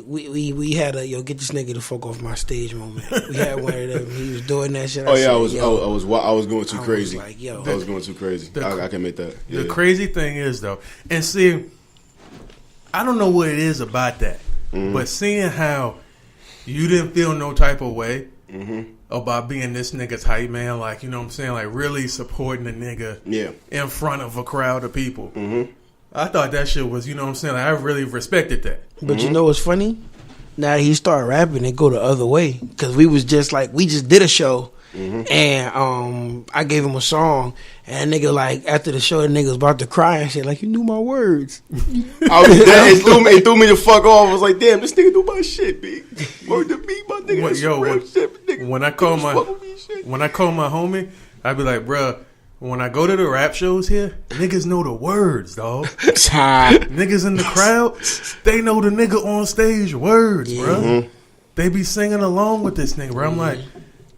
we had a, yo, get this nigga the fuck off my stage moment. We had one of them. He was doing that shit. I was going too crazy. Like, yo, I was going too crazy. I can make that. Yeah. The crazy thing is though, and see, I don't know what it is about that, but seeing how you didn't feel no type of way about being this nigga's hype man, like, you know what I'm saying, like really supporting a nigga in front of a crowd of people. I thought that shit was, you know what I'm saying, like, I really respected that. But you know what's funny? Now that he started rapping, it go the other way. Because we just did a show, and I gave him a song, and nigga, like, after the show, the nigga was about to cry and shit, like, you knew my words. It threw me the fuck off. I was like, damn, this nigga knew my shit, B. Word to me, my nigga. When I call my homie, I'd be like, bruh, when I go to the rap shows here, niggas know the words, dog. Niggas in the crowd, they know the nigga on stage words, bruh. They be singing along with this nigga, bro. I'm like,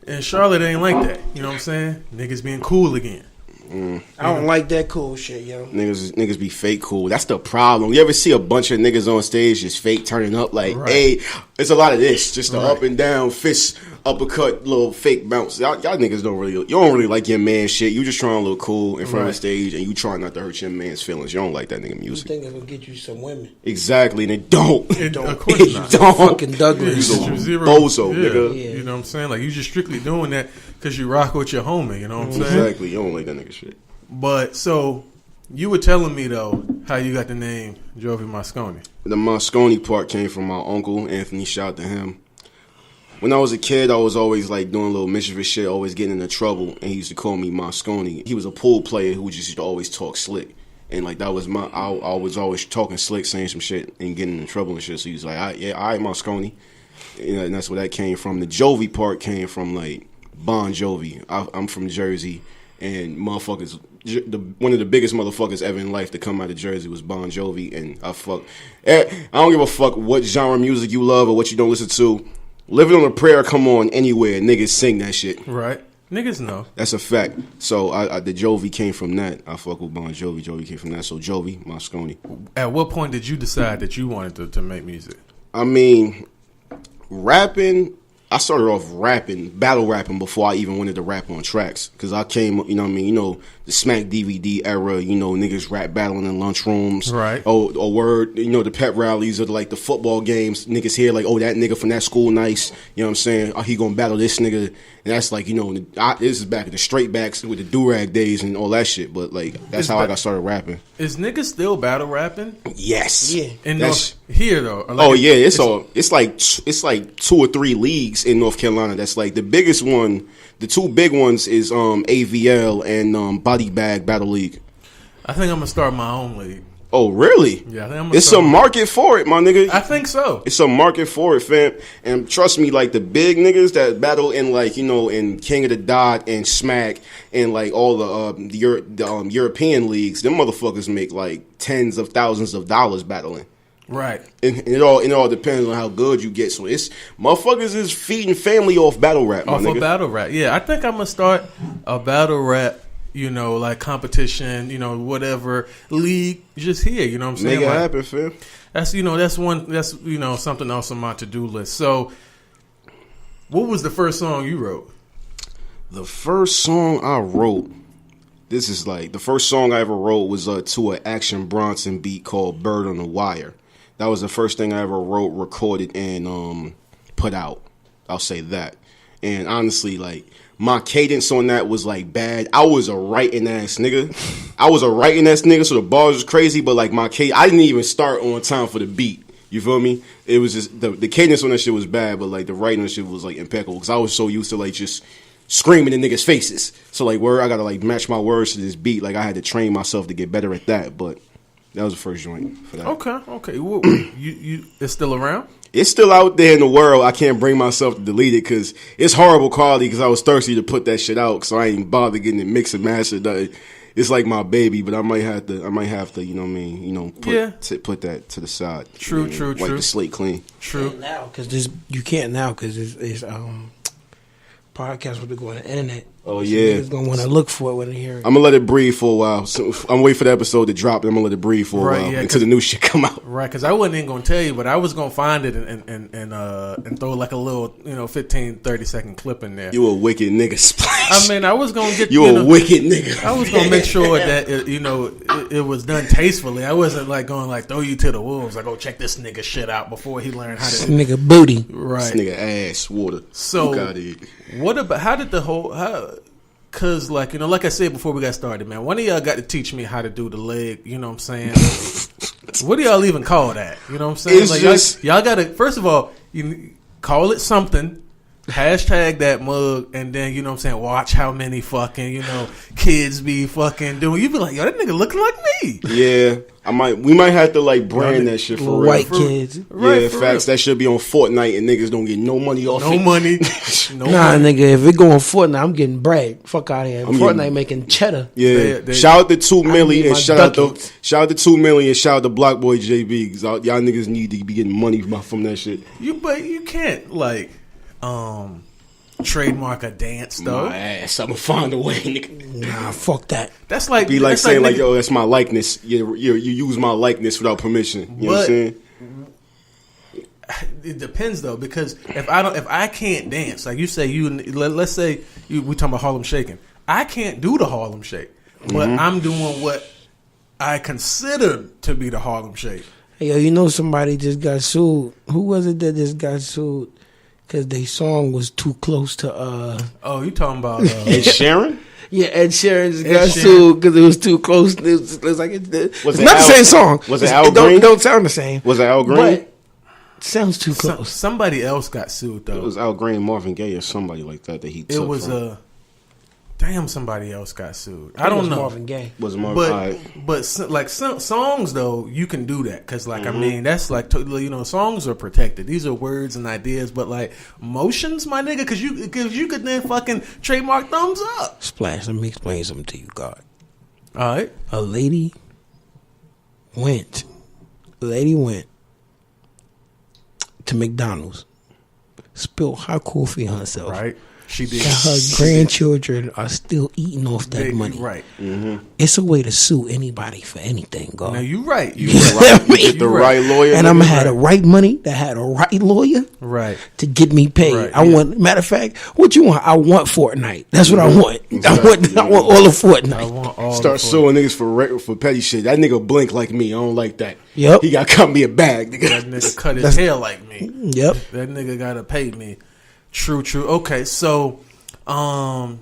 in Charlotte, it ain't like that. You know what I'm saying? Niggas being cool again. I don't like that cool shit, yo. Niggas be fake cool. That's the problem. You ever see a bunch of niggas on stage just fake turning up like, hey, it's a lot of this. Just the up and down, fists uppercut, little fake bounce. Y'all niggas you don't really like your man shit. You just trying to look cool in front of the stage, and you trying not to hurt your man's feelings. You don't like that nigga music. You think it'll get you some women? Exactly, and it don't. It don't. Of course not. Don't. Fucking Douglas. Bozo, nigga. Yeah. You know what I'm saying? Like, you just strictly doing that because you rock with your homie. You know what I'm saying? Exactly. You don't like that nigga shit. But, so, you were telling me, though, how you got the name Jovi Mosconi. The Mosconi part came from my uncle, Anthony. Shout out to him. When I was a kid, I was always like doing little mischievous shit, always getting into trouble, and he used to call me Mosconi. He was a pool player who just used to always talk slick, and like that was I was always talking slick, saying some shit and getting in trouble and shit. So he was like, all right, Mosconi, and that's where that came from. The Jovi part came from like Bon Jovi. I'm from Jersey, and motherfuckers, one of the biggest motherfuckers ever in life to come out of Jersey was Bon Jovi, and I don't give a fuck what genre of music you love or what you don't listen to. Living on a Prayer, come on, anywhere. Niggas sing that shit. Right. Niggas know. That's a fact. So the Jovi came from that. I fuck with Bon Jovi. Jovi came from that. So Jovi, Mosconi. At what point did you decide that you wanted to make music? I mean, rapping, I started off rapping, battle rapping before I even wanted to rap on tracks. Because I came, you know what I mean, you know, the Smack DVD era, you know, niggas rap battling in lunchrooms. Right. Oh, word, you know, the pep rallies or like the football games. Niggas hear like, oh, that nigga from that school nice. You know what I'm saying? Oh, he gonna battle this nigga. And that's like, you know, this is back in the straight backs with the do-rag days and all that shit. But like, that's how I got started rapping. Is niggas still battle rapping? Yes. Yeah. In here though. Like it's like 2 or 3 leagues in North Carolina. That's like the biggest one. The 2 big ones is AVL and Body Bag Battle League. I think I'm gonna start my own league. Oh, really? Yeah, I think I'm gonna it's a market for it, my nigga. I think so. It's a market for it, fam. And trust me, like the big niggas that battle in like, you know, in King of the Dot and Smack and like all the European leagues, them motherfuckers make like tens of thousands of dollars battling. Right. And it all depends on how good you get. So it's motherfuckers is feeding family off battle rap, my nigga. Off of battle rap. Yeah, I think I'm gonna start a battle rap, you know, like competition, you know, whatever league just here, you know what I'm saying? Make it like, happen, fam. That's something else on my to-do list. So what was the first song you wrote? The first song I wrote, this is like the first song I ever wrote was to an Action Bronson beat called Bird on the Wire. That was the first thing I ever wrote, recorded, and put out. I'll say that. And honestly, like, my cadence on that was, like, bad. I was a writing-ass nigga. So the bars was crazy, but, like, I didn't even start on time for the beat. You feel me? It was just, the cadence on that shit was bad, but, like, the writing on that shit was, like, impeccable. Because I was so used to, like, just screaming in niggas' faces. So, like, I gotta, like, match my words to this beat. Like, I had to train myself to get better at that, but that was the first joint for that. Okay. Well, you it's still around? It's still out there in the world. I can't bring myself to delete it because it's horrible quality because I was thirsty to put that shit out, so I ain't bother getting it mixed and mastered. It's like my baby, but I might have to, you know what I mean, you know, put that to the side. True. Wipe the slate clean. True. Now, because you can't now because it's podcast with to go on the internet. Oh yeah, niggas gonna want to look for it when they hear it. I'm gonna let it breathe for a while. So I'm waiting for the episode to drop, and I'm gonna let it breathe for a while until the new shit come out. Right, because I wasn't even gonna tell you, but I was gonna find it and throw like a little 15-30 second clip in there. You a wicked nigga, Splash. I mean, I was gonna get you a wicked nigga. I was gonna make sure that it was done tastefully. I wasn't like going like throw you to the wolves. Like, go check this nigga shit out before he learned how to nigga booty. Right, this nigga ass water. So what about Cause like I said before we got started, man, one of y'all got to teach me how to do the leg. You know what I'm saying? What do y'all even call that? You know what I'm saying? It's like just, y'all got to first of all you call it something. Hashtag that mug, and then you know what I'm saying. Watch how many fucking kids be fucking doing. You be like, yo, that nigga looking like me. Yeah, we might have to like brand that shit for real. White kids, right? Yeah, facts. That should be on Fortnite, and niggas don't get no money off it. No money. Nigga. If it go on Fortnite, I'm getting bread. Fuck out of here. Fortnite making cheddar. Yeah. Shout out to 2 million and shout out to 2 million. Shout out to Block Boy JB. Cause y'all niggas need to be getting money from that shit. But you can't like. Trademark a dance though. My ass, I'ma find a way, nigga. Nah, fuck that. That's like be like saying like, yo, that's my likeness. You use my likeness without permission. You know what I'm saying? It depends though, because if I can't dance, like you say, let's say we talking about Harlem Shaking. I can't do the Harlem Shake, but I'm doing what I consider to be the Harlem Shake. Hey, yo, you know somebody just got sued. Who was it that just got sued? Because their song was too close to... Oh, you talking about... Ed Sheeran? Yeah, Ed Sheeran just got sued because it was too close. It was like it's not the same song. Was it Al Green? Don't sound the same. Was it Al Green? But it sounds too close. Somebody else got sued, though. It was Al Green, Marvin Gaye, or somebody like that he took. It was from. Damn, somebody else got sued. I don't know. Marvin Gaye. Was Marvin but like some songs though, you can do that because I mean that's like songs are protected. These are words and ideas, but like emotions, my nigga, because you could then fucking trademark thumbs up. Splash. Let me explain something to you, God. All right, a lady went to McDonald's, spilled hot coffee on herself. Right. She did. Her grandchildren are still eating off that money. Right. It's a way to sue anybody for anything, God. Now you right. You get the right lawyer, and I'm gonna have the right money that had a right lawyer, right, to get me paid. Right, I want. Matter of fact, what you want? I want Fortnite. That's what I want. Exactly. I want all of Fortnite. I want all. Start suing niggas for petty shit. That nigga blink like me. I don't like that. Yep. He got to cut me a bag. Nigga. That nigga cut his hair like me. Yep. That nigga gotta pay me. True. Okay, so, all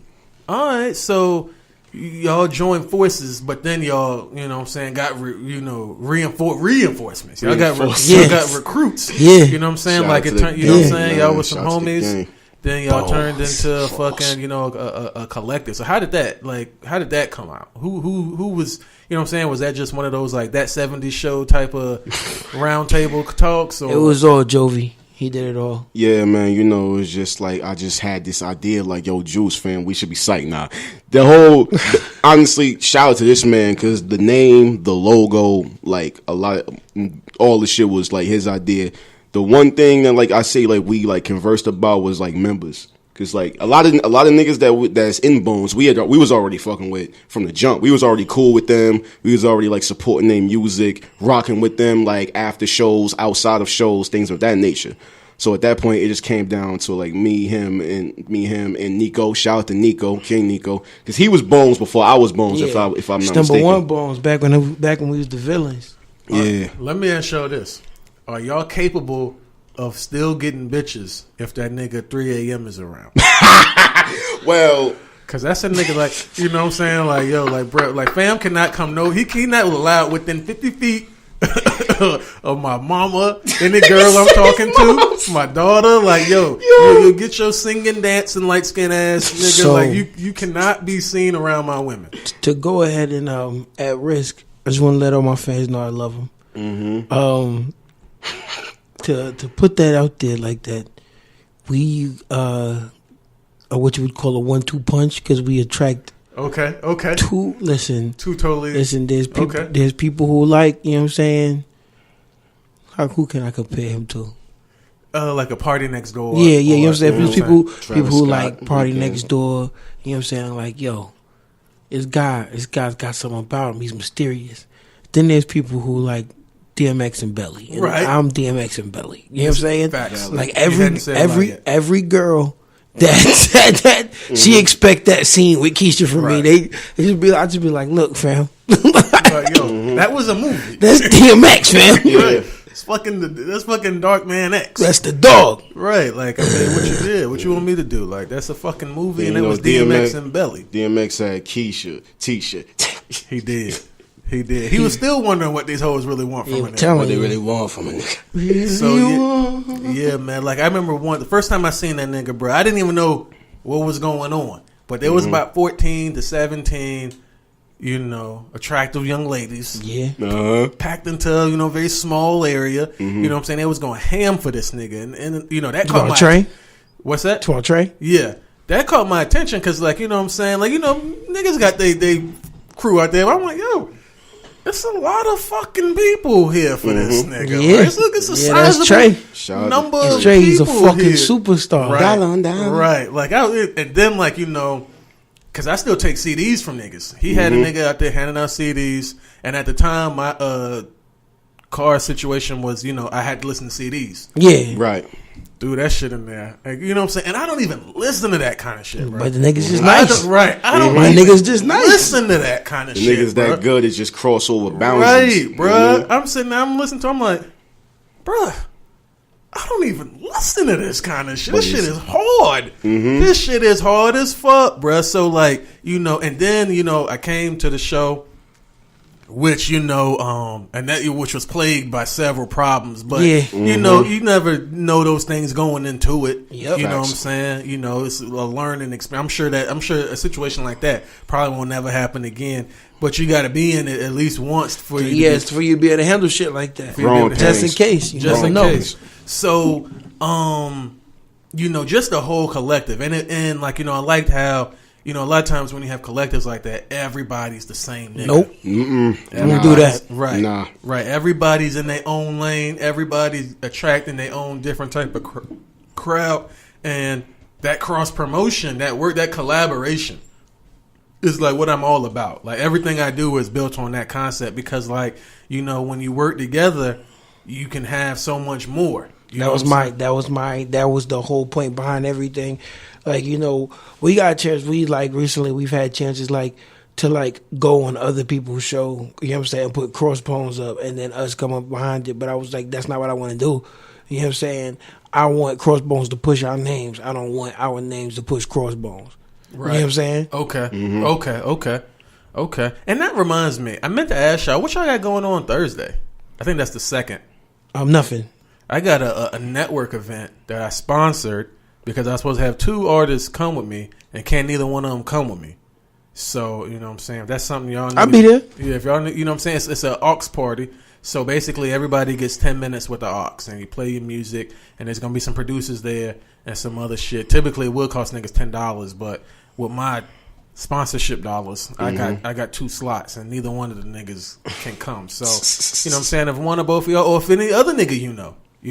right, so y'all joined forces, but then y'all, you know what I'm saying, got reinforcements. Y'all got recruits. Yeah. You know what I'm saying? Shout like out it to turned, the you know what I'm gang, saying? man. Y'all was some Shout out to the homies. gang. Then y'all turned into a fucking, a collective. So how did that come out? Who was, you know what I'm saying? Was that just one of those like that 70s show type of round table talks? Or? It was all Jovi. He did it all. Yeah, man, it was just like I just had this idea like, yo, Joose, fam, we should be psyched now. The whole, honestly, shout out to this man because the name, the logo, like all the shit was like his idea. The one thing that like I say like we like conversed about was like members. Cause like a lot of niggas that's in Bones, we was already fucking with from the jump. We was already cool with them. We was already like supporting their music, rocking with them like after shows, outside of shows, things of that nature. So at that point, it just came down to like me, him, and Nico. Shout out to Nico, King Nico, because he was Bones before I was Bones. Yeah. If I'm not number mistaken. one Bones back when we was the villains. Yeah. Let me ask y'all this: are y'all capable of still getting bitches if that nigga 3 a.m. is around? Well, cause that's a nigga like, you know what I'm saying? Like, yo, like bro, like fam cannot come he not allowed within 50 feet of my mama, any girl I'm talking to, my daughter, like yo, you get your singing, dancing, light skin ass nigga. So, like you cannot be seen around my women. To go ahead and at risk, I just want to let all my fans know I love them. mm-hmm. To put that out there like that, we are what you would call a 1-2 punch because we attract. Okay. Two totally. Listen, there's people who like, you know what I'm saying. Who can I compare him to? Like a Party Next Door. Yeah, you know what I'm saying. There's people who Scott, like Party Next Door. You know what I'm saying? Like, yo, this guy's got something about him. He's mysterious. Then there's people who like DMX and Belly. And right. I'm DMX and Belly. You know what I'm saying? Facts. Like every girl that she expect that scene with Keisha from me. I just be like, look, fam. That was a movie. That's DMX, fam. Yeah. Right. That's fucking Dark Man X. That's the dog. Right. Like, I mean, what you did, what you want me to do? Like, that's a fucking movie, and it was DMX and Belly. DMX had Keisha, Tisha. He did. He was still wondering what these hoes really want from a nigga. What they really want from a nigga. So yeah, man. Like I remember the first time I seen that nigga, bro. I didn't even know what was going on, but there was about 14 to 17, attractive young ladies. Yeah, packed into a very small area. You know what I'm saying? They was going ham for this nigga, and that caught my Trey. What's that? Trey. Yeah, that caught my attention because like you know what I'm saying, like niggas got they crew out there. But I'm like, yo. It's a lot of fucking people here for this nigga. Yeah. Right? It's a sizable number of Trey, he's a people fucking here. superstar. Right. Like, and then, like, because I still take CDs from niggas. He had a nigga out there handing out CDs. And at the time, my car situation was, I had to listen to CDs. Yeah. Right. Threw that shit in there. Like, you know what I'm saying? And I don't even listen to that kind of shit, bro. But the niggas just nice. I don't My niggas just nice. listen to that kind of shit, Niggas bro. that good is just crossover boundaries. Right, bro. I'm sitting there, I'm listening to I'm like, bro, I don't even listen to this kind of shit. This shit is hard. Mm-hmm. This shit is hard as fuck, bro. So, like, and then, I came to the show, which, and that which was plagued by several problems. But, you never know those things going into it. Yep. You know what I'm saying? It's a learning experience. I'm sure a situation like that probably will never happen again. But you got to be in it at least once for you. For you to be able to handle shit like that. Just in case. Just in case. So, just the whole collective. And like, I liked how, a lot of times when you have collectives like that, everybody's the same nigga. Nope. Don't do that. Right. Nah. Right. Everybody's in their own lane. Everybody's attracting their own different type of crowd. And that cross promotion, that work, that collaboration is like what I'm all about. Like everything I do is built on that concept because, like, when you work together, you can have so much more. That was the whole point behind everything. Like, we got a chance. Recently we've had chances to go on other people's show. You know what I'm saying? Put crossbones up and then us come up behind it. But I was like, that's not what I want to do. You know what I'm saying? I want crossbones to push our names. I don't want our names to push crossbones. Right. You know what I'm saying? Okay. Mm-hmm. Okay. And that reminds me, I meant to ask y'all, what y'all got going on Thursday? I think that's the second. Nothing. I got a network event that I sponsored because I was supposed to have 2 artists come with me, and can't neither one of them come with me. So, you know what I'm saying? If that's something y'all need. I'll be there. Yeah, if y'all, you know what I'm saying? It's an aux party. So basically everybody gets 10 minutes with the aux, and you play your music, and there's going to be some producers there and some other shit. Typically it will cost niggas $10, but with my sponsorship dollars, I got 2 slots, and neither one of the niggas can come. So, you know what I'm saying? If one or both of y'all, or if any other nigga you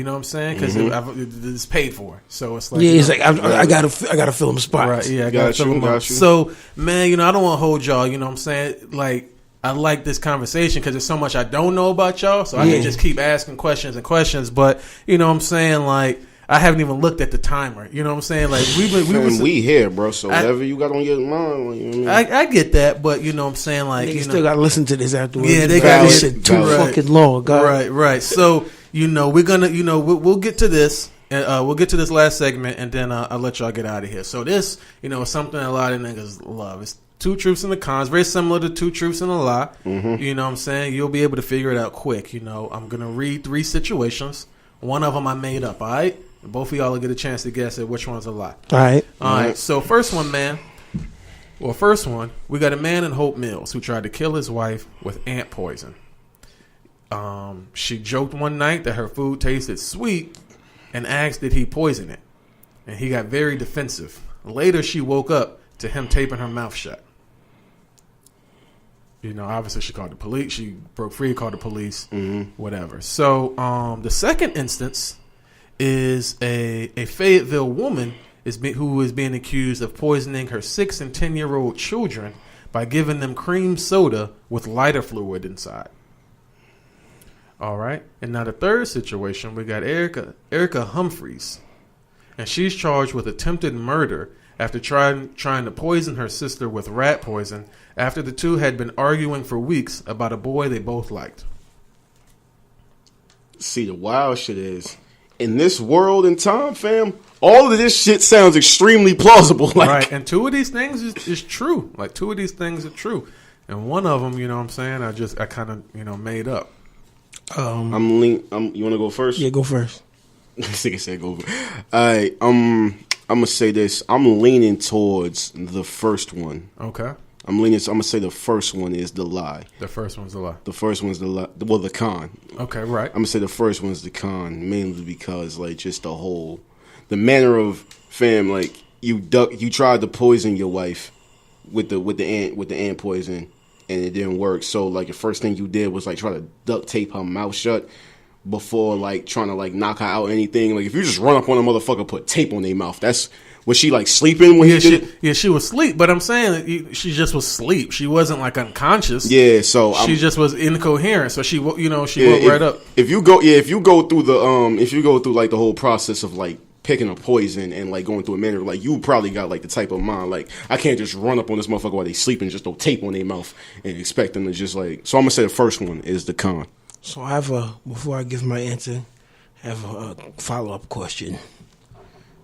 know what I'm saying? Because it's paid for. So it's like, it's like I gotta fill them spots. Right? Yeah, I gotta fill them up. So, man, I don't want to hold y'all. You know what I'm saying? Like, I like this conversation because there's so much I don't know about y'all. So I can just keep asking questions. But you know what I'm saying? Like, I haven't even looked at the timer. You know what I'm saying? Like, we here, bro. So whatever you got on your mind, you know what I mean? I get that, but you know what I'm saying? Like, you still got to listen to this afterwards. Yeah, they got this shit too fucking long. God. Right. So, we're gonna, we'll get to this. And we'll get to this last segment, and then I'll let y'all get out of here. So this, is something a lot of niggas love. It's 2 truths and a cons, very similar to 2 truths and a lie. Mm-hmm. You know what I'm saying? You'll be able to figure it out quick. I'm going to read 3 situations. One of them I made up, all right? Both of y'all will get a chance to guess at which one's a lie. All right. So first one, man. Well, first one, we got a man in Hope Mills who tried to kill his wife with ant poison. She joked one night that her food tasted sweet and asked did he poison it. And he got very defensive. Later, she woke up to him taping her mouth shut. Obviously she called the police. She broke free, called the police, whatever. So the second instance is a Fayetteville woman who is being accused of poisoning her 6 and 10-year-old children by giving them cream soda with lighter fluid inside. All right. And now the third situation, we got Erica Humphreys. And she's charged with attempted murder after trying to poison her sister with rat poison after the two had been arguing for weeks about a boy they both liked. See, the wild shit is, in this world and time, fam, all of this shit sounds extremely plausible. Right, and 2 of these things is true. Like, 2 of these things are true. And one of them, you know what I'm saying, I kind of, made up. You want to go first? Yeah, go first. This nigga said go first. All right, I'm going to say this. I'm leaning towards the first one. Okay. I'm going to say the first one is the lie. The first one's the lie. The first one's the lie. Well, the con. Okay, right. I'm going to say the first one's the con, mainly because, like, just the manner of, fam, like, you tried to poison your wife with the ant poison, and it didn't work. So, like, the first thing you did was, like, try to duct tape her mouth shut before, like, trying to, like, knock her out or anything. Like, if you just run up on a motherfucker, put tape on their mouth, that's Was she like sleeping when he did it? Yeah, she was asleep. But I'm saying she just was asleep. She wasn't like unconscious. Yeah, so she just was incoherent. So she woke right up. If you go through like the whole process of like picking a poison and like going through a manner, like you probably got like the type of mind like I can't just run up on this motherfucker while they sleep and just throw tape on their mouth and expect them to just like. So I'm gonna say the first one is the con. So before I give my answer, I have a follow-up question.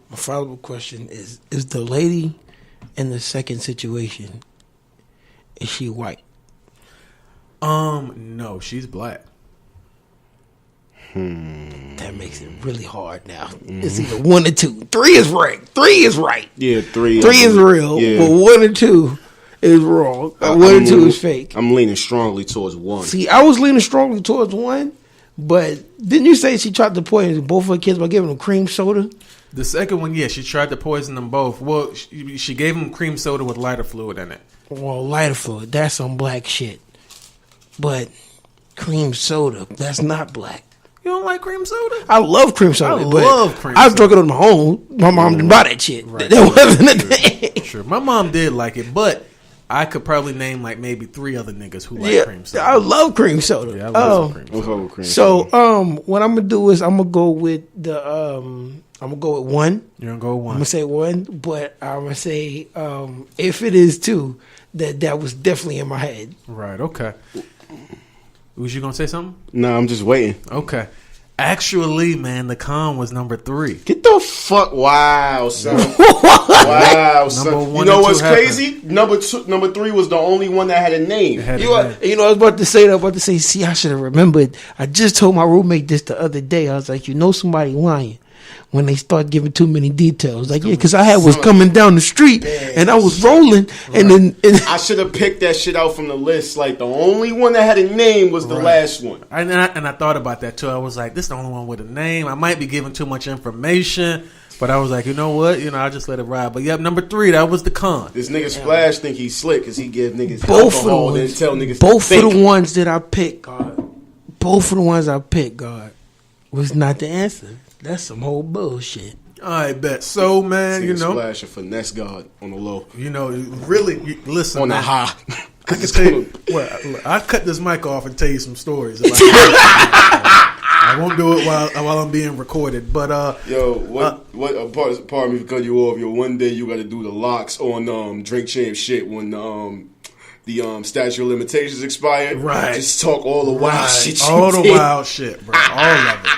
My follow-up question is the lady in the second situation, is she white? No, she's black. That makes it really hard now. It's either 1 or 2. 3 is right. 3 is right. Yeah, 3. 3 is real, yeah. but 1 or 2 is wrong. 1 or 2 is fake. I'm leaning strongly towards 1. See, I was leaning strongly towards 1, but didn't you say she tried to poison both of her kids by giving them cream soda? The second one, yeah, she tried to poison them both. Well, she gave them cream soda with lighter fluid in it. Well, lighter fluid, that's some black shit. But cream soda, that's not black. You don't like cream soda? I love cream soda. I love cream soda. I drunk it on my own. My mom didn't buy that shit. Right. That wasn't a thing. Sure. My mom did like it, but I could probably name like maybe 3 other niggas who like cream soda. I love cream soda. Yeah, I love cream soda. So, what I'm gonna do is I'm gonna go with I'm gonna go with 1. You're gonna go with 1. I'm gonna say 1, but I'm gonna say if it is 2, that was definitely in my head. Right. Okay. Was you gonna say something? No, I'm just waiting. Okay. Actually, man, the con was number 3. Get the fuck! Wow, son. Wow, son. You know what's crazy? Number 3 was the only one that had a name. You know, I was about to say. See, I should have remembered. I just told my roommate this the other day. I was like, somebody lying when they start giving too many details. Like, yeah, because I was coming down the street and I was rolling, and then I should have picked that shit out from the list. Like, the only one that had a name was the last one. And I thought about that too. I was like, this is the only one with a name. I might be giving too much information, but I was like, you know what? I just let it ride. But yep, number 3, that was the con. This nigga Splash think he's slick because he give niggas both alcohol of the and tell niggas both of the ones that I picked, God, was not the answer. That's some whole bullshit. I bet. So, man, Splash a finesse god on the low. Really, listen, on man, the high. I can tell you. Well, I cut this mic off and tell you some stories. About I won't do it while I'm being recorded. But pardon me for cutting you off. One day you got to do the locks on Drink Champ shit when the statute of limitations expired. Right. Just talk all the wild shit. All the wild shit, bro. All of it.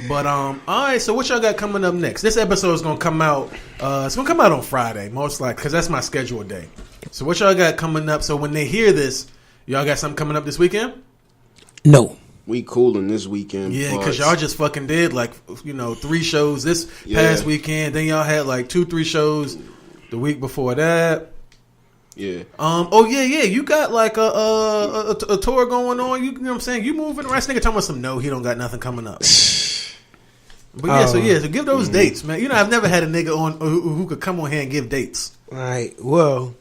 But all right. So what y'all got coming up next? This episode is gonna come out. It's gonna come out on Friday, most likely, because that's my scheduled day. So what y'all got coming up? So when they hear this, y'all got something coming up this weekend? No. We cooling this weekend. Yeah, because y'all just fucking did 3 shows this past weekend. Then y'all had 2-3 shows the week before that. Yeah. Yeah. You got a tour going on. You know what I'm saying? You moving around. This nigga talking about some he don't got nothing coming up. But so give those dates, man. I've never had a nigga on who could come on here and give dates. All right. Well,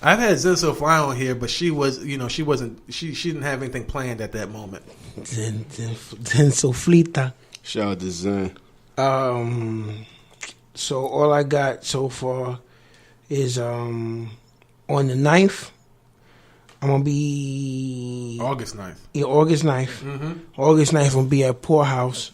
I've had Zenso Fly on here, but she didn't have anything planned at that moment. Zenso Flita. Shout out to Zen. So all I got so far is on the 9th, I'm going to be... August 9th. Yeah, August 9th. Mm-hmm. August 9th, I'm going to be at Poorhouse.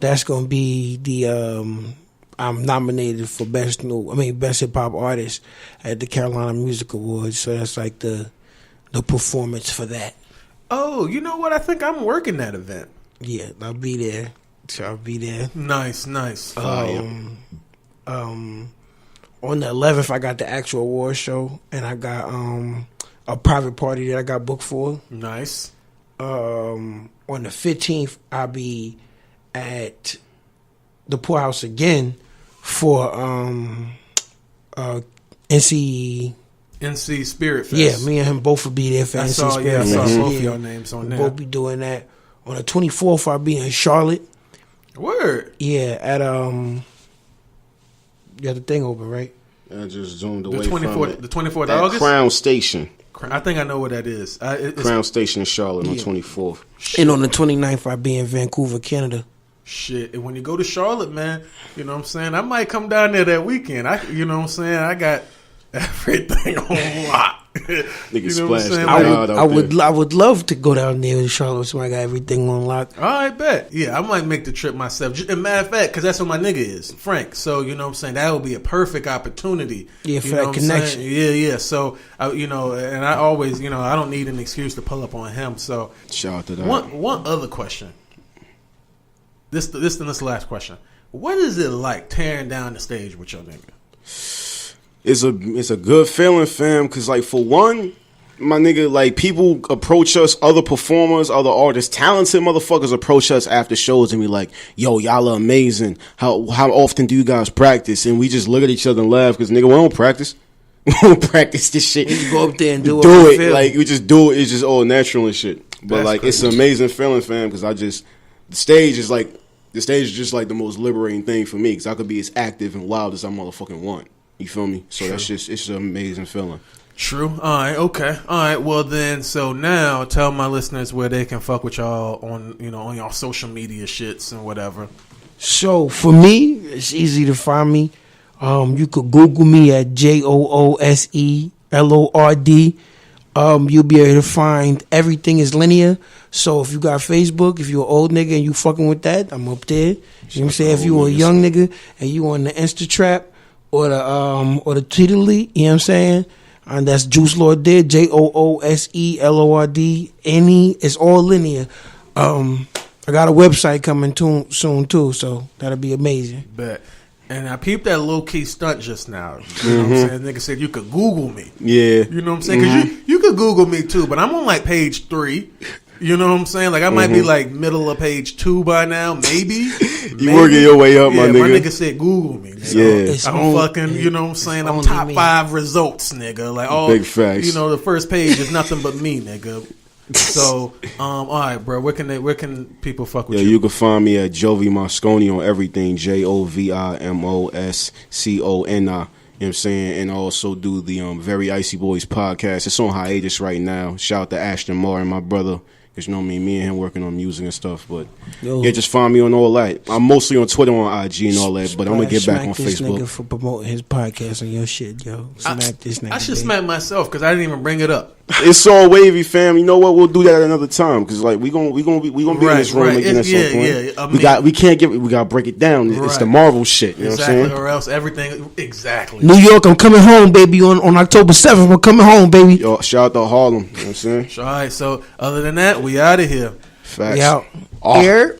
That's going to be the... I'm nominated for Best Hip Hop Artist at the Carolina Music Awards. So that's the performance for that. Oh, you know what? I think I'm working that event. Yeah, I'll be there. So I'll be there. Nice. On the 11th, I got the actual award show, and I got a private party that I got booked for. Nice. On the 15th, I'll be at the Poorhouse again for NC Spirit Fest. Yeah, me and him both will be there for NC Spirit Fest. I saw both of your names on there. We'll be doing that. On the 24th, I'll be in Charlotte. Word. Yeah, at you got the thing open, right? I just zoomed away from it. The 24th of August? Crown Station. I think I know what that is. Crown Station in Charlotte on the 24th. And on the 29th, I'll be in Vancouver, Canada. Shit, and when you go to Charlotte, man, you know what I'm saying? I might come down there that weekend. You know what I'm saying? I got everything on lock. Niggas You know what I'm splashed. saying? I would love to go down there to Charlotte so I got everything on lock. All right, bet. Yeah, I might make the trip myself. As a matter of fact, because that's what my nigga is, Frank. So, you know what I'm saying? That would be a perfect opportunity. Yeah, for you know that what I'm connection. saying? Yeah. So, you know, and I always, you know, I don't need an excuse to pull up on him. So, Shout out to that. One other question. This last question. What is it like tearing down the stage with your nigga? It's a good feeling, fam. Cause like for one, my nigga, like people approach us, other performers, other artists, talented motherfuckers approach us after shows and be like, "Yo, y'all are amazing. How often do you guys practice?" And we just look at each other and laugh because nigga, we don't practice. We don't practice this shit. You go up there and do it. Feel. Like we just do it. It's just all natural and shit. But That's like crazy. it's an amazing feeling, fam. Because the stage is just like the most liberating thing for me. Because I could be as active and wild as I motherfucking want. You feel me? So True. it's an amazing feeling. True. All right. Okay. All right. Well, then, so now tell my listeners where they can fuck with y'all on y'all social media shits and whatever. So for me, it's easy to find me. You could Google me at JOOSELORD. You'll be able to find everything is linear. So if you got Facebook, if you're an old nigga and you fucking with that, I'm up there. You know what I'm saying? If you a young nigga and you on the Insta Trap or the Tweetly, you know what I'm saying? And that's Jooselord there, JOOSELORD. It's all linear. I got a website coming soon too, so that'll be amazing. Bet. And I peeped that low key stunt just now. You know what I'm saying? Nigga said you could Google me. Yeah. You know what I'm saying? Because you could Google me too, but I'm on like page 3. You know what I'm saying? Like I might be like middle of page 2 by now, maybe. You working your way up, my nigga. My nigga said Google me. Nigga. Yeah. I'm fucking, you know what I'm saying? I'm top 5 results, nigga. Like all big facts. You know, the first page is nothing but me, nigga. So, all right, bro. Where can people fuck with you? You can find me at Jovi Mosconi on everything. JOVIMOSCONI. You know what I'm saying? And I also do the Very Icy Boys podcast. It's on hiatus right now. Shout out to Ashton Martin, my brother. Because you know me and him working on music and stuff. But yeah, just find me on all that. I'm mostly on Twitter, on IG and all that. But I'm going to get back on this Facebook. Nigga for promoting his podcast on your shit, yo. Smack this nigga. I should smack myself because I didn't even bring it up. It's all wavy, fam. You know what? We'll do that at another time because like we gonna be in this room again at some point. I mean, we gotta break it down. It's the Marvel shit. You know what I'm saying? Or else everything exactly. New York, I'm coming home, baby. On October 7th, I'm coming home, baby. Yo, shout out to Harlem. You know what I'm saying? All right. So other than that, we out of here. Facts. We out. Oh. Here.